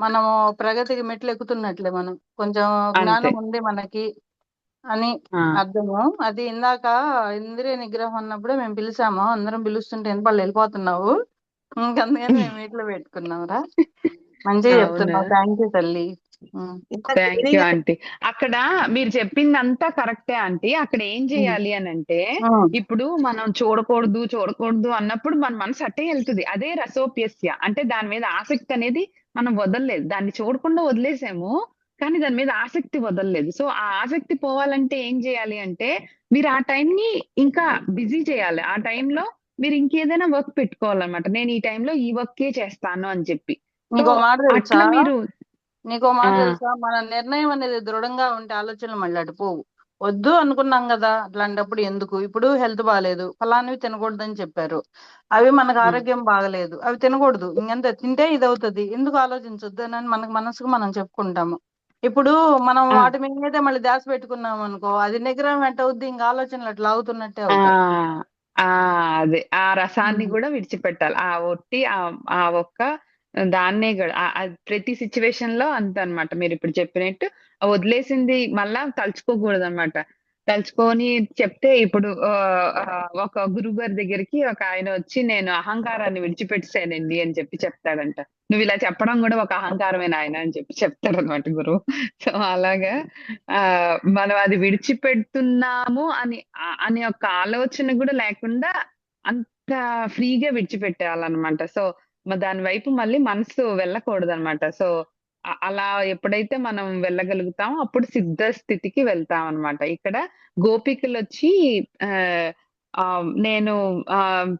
మనము ప్రగతికి మెట్లు ఎక్కుతున్నట్లే. మనం కొంచెం అంతే. జ్ఞానం ఉంది మనకి అని అర్థము. అది ఇందాక ఇంద్రియ నిగ్రహం అన్నప్పుడే మేము పిలిచాము, అందరం పిలుస్తుంటే వెనకాల వెళ్ళిపోతున్నావు, ఇంకందుకని మేము మీట్లో పెట్టుకున్నాంరా. మంచిగా అవునా, చెప్తున్నావు, థ్యాంక్ యూ తల్లి. Thank you aunty. అక్కడ మీరు చెప్పిందంతా కరెక్టే ఆంటీ. అక్కడ ఏం చేయాలి అని అంటే, ఇప్పుడు మనం చూడకూడదు చూడకూడదు అన్నప్పుడు మన మనసు అట్టే వెళ్తుంది. అదే రసోప్యస్య అంటే దాని మీద ఆసక్తి అనేది మనం వదలలేదు. దాన్ని చూడకుండా వదిలేసాము, కానీ దాని మీద ఆసక్తి వదలలేదు. సో ఆ ఆసక్తి పోవాలంటే ఏం చేయాలి అంటే, మీరు ఆ టైంని ఇంకా బిజీ చేయాలి. ఆ టైంలో మీరు ఇంకేదైనా వర్క్ పెట్టుకోవాలన్నమాట. నేను ఈ టైంలో ఈ వర్కే చేస్తాను అని చెప్పి. సో నీకో మాట తెలుసా అట్లా మీరు మన నిర్ణయం అనేది దృఢంగా ఉంటే ఆలోచనలు మళ్ళీ అటు పోవు. వద్దు అనుకున్నాం కదా, అట్లాంటప్పుడు ఎందుకు? ఇప్పుడు హెల్త్ బాగాలేదు, ఫలానివి తినకూడదని చెప్పారు, అవి మనకు ఆరోగ్యం బాగలేదు, అవి తినకూడదు, ఇంకెంత తింటే ఇది అవుతుంది, ఎందుకు ఆలోచించొద్దు అని మనసుకు మనం చెప్పుకుంటాము. ఇప్పుడు మనం వాటి మీదే మళ్ళీ ధ్యాస పెట్టుకున్నాం అనుకో, అది నిగ్రహం ఎట్ట అవుద్ది, ఇంకా ఆలోచనలు అట్లా అవుతున్నట్టే అవుతాయి. అదే ఆ రసాన్ని కూడా విడిచిపెట్టాలి. ఆ ఒట్టి ఆ ఒక్క దాన్నే కూడా ప్రతి సిచ్యువేషన్ లో అంత అన్నమాట. మీరు ఇప్పుడు చెప్పినట్టు వదిలేసింది మళ్ళా తలుచుకోకూడదు అనమాట. తలుచుకొని చెప్తే ఇప్పుడు ఒక గురువు గారి దగ్గరికి ఒక ఆయన వచ్చి నేను అహంకారాన్ని విడిచిపెట్టేశానండి అని చెప్పి చెప్తాడంట. నువ్వు ఇలా చెప్పడం కూడా ఒక అహంకారమైన ఆయన అని చెప్పి చెప్తాడనమాట గురువు. సో అలాగా మనం అది విడిచిపెడుతున్నాము అనే ఒక ఆలోచన కూడా లేకుండా అంత ఫ్రీగా విడిచిపెట్టేయాలన్నమాట. సో దాని వైపు మళ్ళీ మనసు వెళ్ళకూడదన్నమాట. సో అలా ఎప్పుడైతే మనం వెళ్ళగలుగుతామో అప్పుడు సిద్ధ స్థితికి వెళ్తాం అన్నమాట. ఇక్కడ గోపికలొచ్చి నేను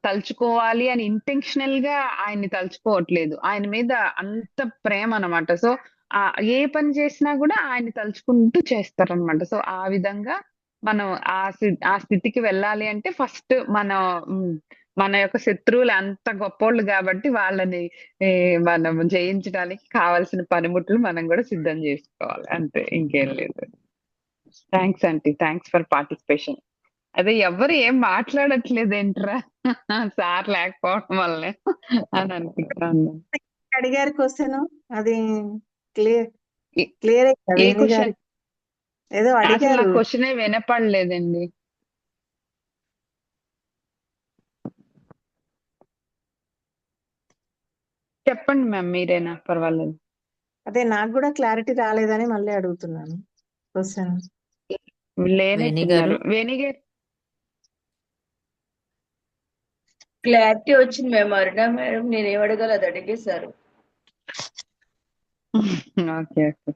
తలుచుకోవాలి అని ఇంటెన్షనల్ గా ఆయన్ని తలుచుకోవట్లేదు. ఆయన మీద అంత ప్రేమ అన్నమాట. సో ఏ పని చేసినా కూడా ఆయన్ని తలుచుకుంటూ చేస్తారనమాట. సో ఆ విధంగా మనం ఆ స్థితికి వెళ్ళాలి అంటే ఫస్ట్ మన యొక్క శత్రువులు అంత గొప్పోళ్ళు కాబట్టి వాళ్ళని మనం జయించడానికి కావాల్సిన పనిముట్లు మనం కూడా సిద్ధం చేసుకోవాలి. అంతే, ఇంకేం లేదు. Thanks aunty, thanks for participation. అదే ఎవరు ఏం మాట్లాడట్లేదేంట్రా సార్ లేకపోవడం వల్లే అని అనుకుంటాను. అడిగారు క్వశ్చన్, అది క్లియర్ ఏ- క్లియర్ ఏ క్వశ్చన్? ఏదో అసలు అడిగారు. నాకు క్వశ్చనే వినపడలేదండి. చెప్పండి మ్యామ్, మీరేనా, పర్వాలేదు. అదే నాకు కూడా క్లారిటీ రాలేదని మళ్ళీ అడుగుతున్నాను క్వశ్చన్. వేణి గారు వేణి గారు క్లారిటీ వచ్చింది మేము. అరుణ మేడం నేనేం అడగాలి అది అడిగేశారు, ఓకే ఓకే.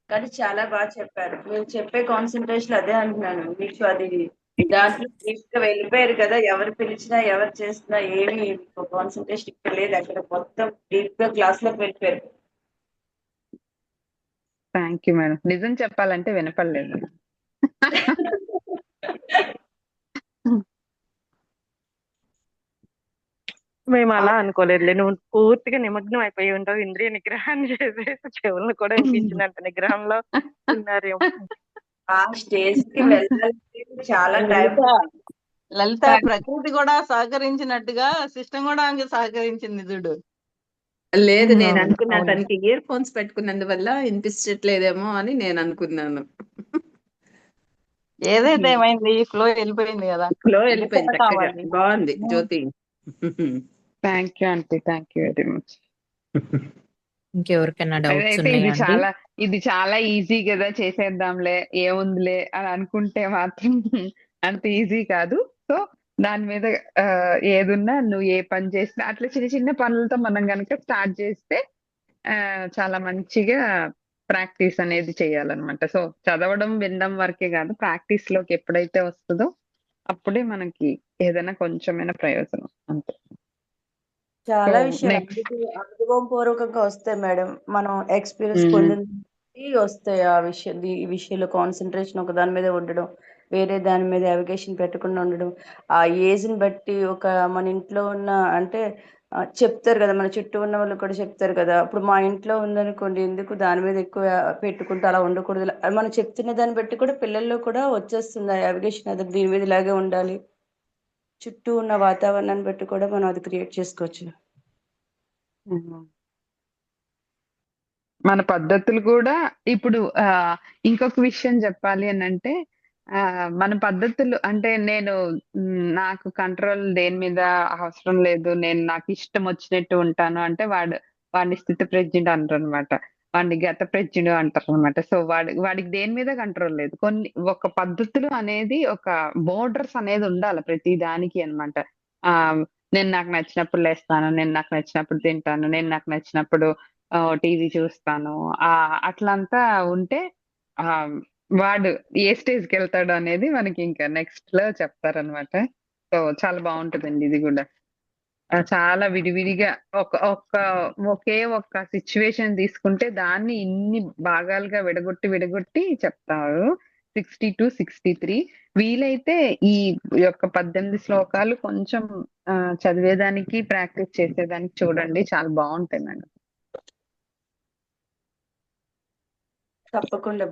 కానీ చాలా బాగా చెప్పారు. మీరు చెప్పే కాన్సన్ట్రేషన్ అదే అంటున్నాను మీకు. అది దాంట్లో డీప్ గా వెళ్ళిపోయారు కదా, ఎవరు పిలిచినా ఎవరు చేసినా ఏమి కాన్సన్ట్రేషన్ ఇక్కడ లేదు. అక్కడ మొత్తం డీప్ గా క్లాస్ లోకి వెళ్ళిపోయారు. Thank you madam. నిజం చెప్పాలంటే వినపడలేదు. మేము అలా అనుకోలేదులే, నువ్వు పూర్తిగా నిమగ్నం అయిపోయి ఉంటావు, ఇంద్రియ నిగ్రహాన్ని చేసేసి చెవులను కూడా వినిపించినంత నిగ్రహంలో ఉన్నారేమో. ఆ స్టేజ్ కి వెళ్ళాలంటే చాలా టైం లలిత ప్రకృతి కూడా సహకరించినట్టుగా సిస్టమ్ కూడా ఆమెకి సహకరించింది చూడు. లేదు, నేను అవును, అనుకున్నా అవును. తనకి ఇయర్ ఫోన్స్ పెట్టుకున్నందువల్ల వినిపించట్లేదేమో అని నేను అనుకున్నాను. ఏదైతే ఏమైంది, ఫ్లో వెళ్ళిపోయింది కదా. ఫ్లో వెళ్ళిపోయింది వెళ్ళిపోవటం చక్కగా, అవ్వాలి. బాగుంది Jyothi. Thank you aunty, thank you very much. ఇంకెవరికైనా డౌట్స్ అయితే ఉన్నాయా అండి? ఇది చాలా ఈజీ కదా, చేసేద్దాంలే ఏముందిలే అని అనుకుంటే మాత్రం అంత ఈజీ కాదు. సో దాని మీద ఏదున్నా నువ్వు ఏ పని చేసినా అట్లా చిన్న చిన్న పనులతో మనం కనుక స్టార్ట్ చేస్తే చాలా మంచిగా ప్రాక్టీస్ అనేది చేయాలన్నమాట. సో చదవడం వినడం వరకే కాదు, ప్రాక్టీస్ లోకి ఎప్పుడైతే వస్తుందో అప్పుడే మనకి ఏదైనా కొంచెమైనా ప్రయోజనం. అంతే. చాలా So, విషయాలు next. అనుభవం పూర్వకంగా వస్తాయి మేడం. మనం ఎక్స్పీరియన్స్ Mm. పొంది వస్తాయి ఆ ఈ విషయంలో కాన్సన్ట్రేషన్ ఒక దాని మీద ఉండడం, వేరే దాని మీద అవగేషన్ పెట్టకుండా ఉండడం. ఆ ఏజ్ ని బట్టి మన ఇంట్లో ఉన్న అంటే చెప్తారు కదా, మన చుట్టూ ఉన్న వాళ్ళు కూడా చెప్తారు కదా. ఇప్పుడు మా ఇంట్లో ఉందనుకోండి, ఎందుకు దాని మీద ఎక్కువ పెట్టుకుంటూ అలా ఉండకూడదు. మనం చెప్తున్న దాన్ని బట్టి కూడా పిల్లల్లో కూడా వచ్చేస్తుంది ఆ అవగేషన్, అది దీని మీద ఇలాగే ఉండాలి. చుట్టూ ఉన్న వాతావరణాన్ని బట్టి కూడా మనం అది క్రియేట్ చేసుకోవచ్చు. మన పద్ధతులు కూడా ఇప్పుడు ఇంకొక విషయం చెప్పాలి అని అంటే మన పద్ధతులు అంటే నాకు కంట్రోల్ దేని మీద అవసరం లేదు, నేను నాకు ఇష్టం వచ్చినట్టు ఉంటాను అంటే వాడిని స్థితి ప్రజ్ఞుడు అంటారు అనమాట, వాడిని గత ప్రజ్ఞుడు అంటారు అనమాట. సో వాడికి దేని మీద కంట్రోల్ లేదు. ఒక పద్ధతులు అనేది ఒక బోర్డర్స్ అనేది ఉండాలి ప్రతి దానికి అనమాట. నేను నాకు నచ్చినప్పుడు లేస్తాను, నేను నాకు నచ్చినప్పుడు తింటాను, నేను నాకు నచ్చినప్పుడు టీవీ చూస్తాను. అట్లంతా ఉంటే వాడు ఏ స్టేజ్కి వెళ్తాడు అనేది మనకి ఇంకా నెక్స్ట్ లో చెప్తారనమాట. సో చాలా బాగుంటుందండి ఇది కూడా. చాలా విడివిడిగా ఒకే ఒక్క సిచ్యువేషన్ తీసుకుంటే దాన్ని ఇన్ని భాగాలుగా విడగొట్టి చెప్తారు. 60 to 63 వీలైతే ఈ యొక్క 18 శ్లోకాలు కొంచెం చదివేదానికి ప్రాక్టీస్ చేసేదానికి చూడండి, చాలా బాగుంటాయి మేడం. తప్పకుండా.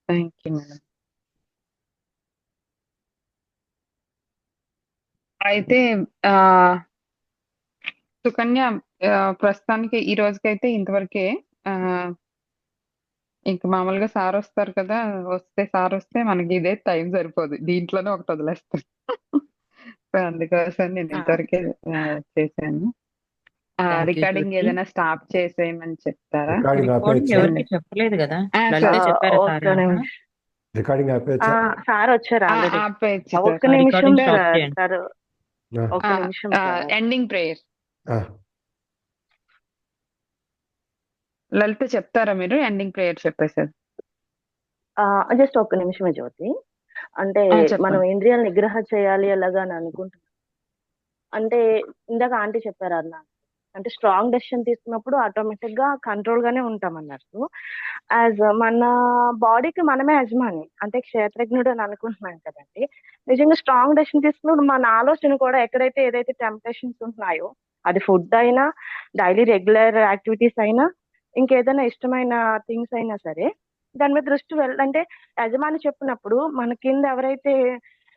Thank you madam. అయితే సుకన్య ప్రస్తుతానికి ఈ రోజుకైతే ఇంతవరకే. ఇంక మామూలుగా సార్ వస్తారు కదా, సార్ వస్తే మనకి ఇదే టైం సరిపోదు, దీంట్లోనే ఒకటి వదిలేస్తాను. సో అందుకోసం నేను ఇంతవరకే చేశాను. రికార్డింగ్ ఏదైనా స్టాప్ చేసేయమని చెప్తారా? రికార్డింగ్ ఎవరికి చెప్పలేదు కదా, లలిత చెప్పారు సార్. రికార్డింగ్ సార్ వచ్చారు ఆల్రెడీ. ఆపేయచ్చు ఒక్క నిమిషం రికార్డింగ్ సార్, ఒక్క నిమిషం. ఎండింగ్ ప్రేయర్ లలిత చెప్తారా మీరు? ఎండింగ్ ప్రేయర్ చెప్పేసారు. జస్ట్ ఒక్క నిమిషమే జ్యోతి. అంటే మనం ఇంద్రియాలు నిగ్రహ చేయాలి ఎలాగా అని అనుకుంటున్నాం. అంటే ఇందాక ఆంటీ చెప్పారు అన్న, అంటే స్ట్రాంగ్ డెసిషన్ తీసుకున్నప్పుడు ఆటోమేటిక్ గా కంట్రోల్ గానే ఉంటాం అన్నట్టు. యాజ్ మన బాడీకి మనమే యజమాని, అంటే క్షేత్రజ్ఞుడు అని అనుకుంటున్నాం కదండి. నిజంగా స్ట్రాంగ్ డెసిషన్ తీసుకున్నప్పుడు మన ఆలోచన కూడా ఏదైతే టెంప్టేషన్స్ ఉంటున్నాయో, అది ఫుడ్ అయినా, డైలీ రెగ్యులర్ యాక్టివిటీస్ అయినా, ఇంకేదైనా ఇష్టమైన థింగ్స్ అయినా సరే, దాని మీద దృష్టి అంటే యజమాని చెప్పినప్పుడు మన కింద ఎవరైతే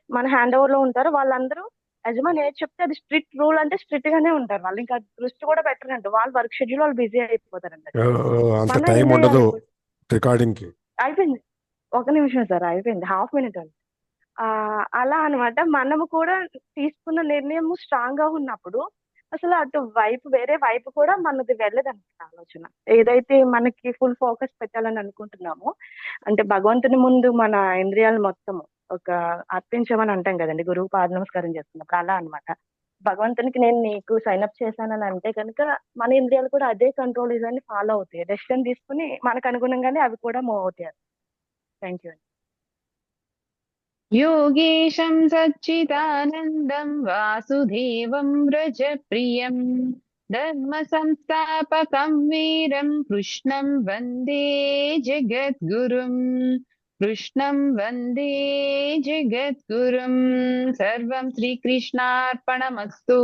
మన హ్యాండ్ ఓవర్ లో ఉంటారో వాళ్ళందరూ యజమాని ఏది చెప్తే అది స్ట్రిక్ట్ రూల్ అంటే స్ట్రిక్ట్ గానే ఉంటారు. వాళ్ళు ఇంకా దృష్టి కూడా పెట్టరంట, వాళ్ళ వర్క్ షెడ్యూల్ వాళ్ళు బిజీ అయిపోతారు రికార్డింగ్. అయిపోయింది, ఒక నిమిషం సార్, అయిపోయింది, హాఫ్ మినిట్ అని. అలా అనమాట. మనము కూడా తీసుకున్న నిర్ణయం స్ట్రాంగ్ గా ఉన్నప్పుడు అసలు అటు వైపు వేరే వైపు కూడా మనది వెళ్ళదన్నమాట ఆలోచన. ఏదైతే మనకి ఫుల్ ఫోకస్ పెట్టాలని అనుకుంటున్నామో, అంటే భగవంతుని ముందు మన ఇంద్రియాలు మొత్తం అర్పించమని అంటాం కదండి, గురువు పాద నమస్కారం చేస్తున్నప్పుడు. అలా అనమాట, భగవంతునికి నేను నీకు సైన్ అప్ చేశానని అంటే కనుక మన ఇంద్రియాలు కూడా అదే కంట్రోల్ ఇదాన్ని ఫాలో అవుతాయి, డెసిషన్ తీసుకుని మనకు అనుగుణంగానే అవి కూడా మూవ్ అవుతాయి. Thank you. యోగేశం సచ్చిదానందం వాసుదేవం వ్రజప్రియం ధర్మ సంస్థాపకం వీరం కృష్ణం వందే జగద్గురుం. కృష్ణం వందే జగద్గురుం. సర్వం శ్రీకృష్ణార్పణమస్తు.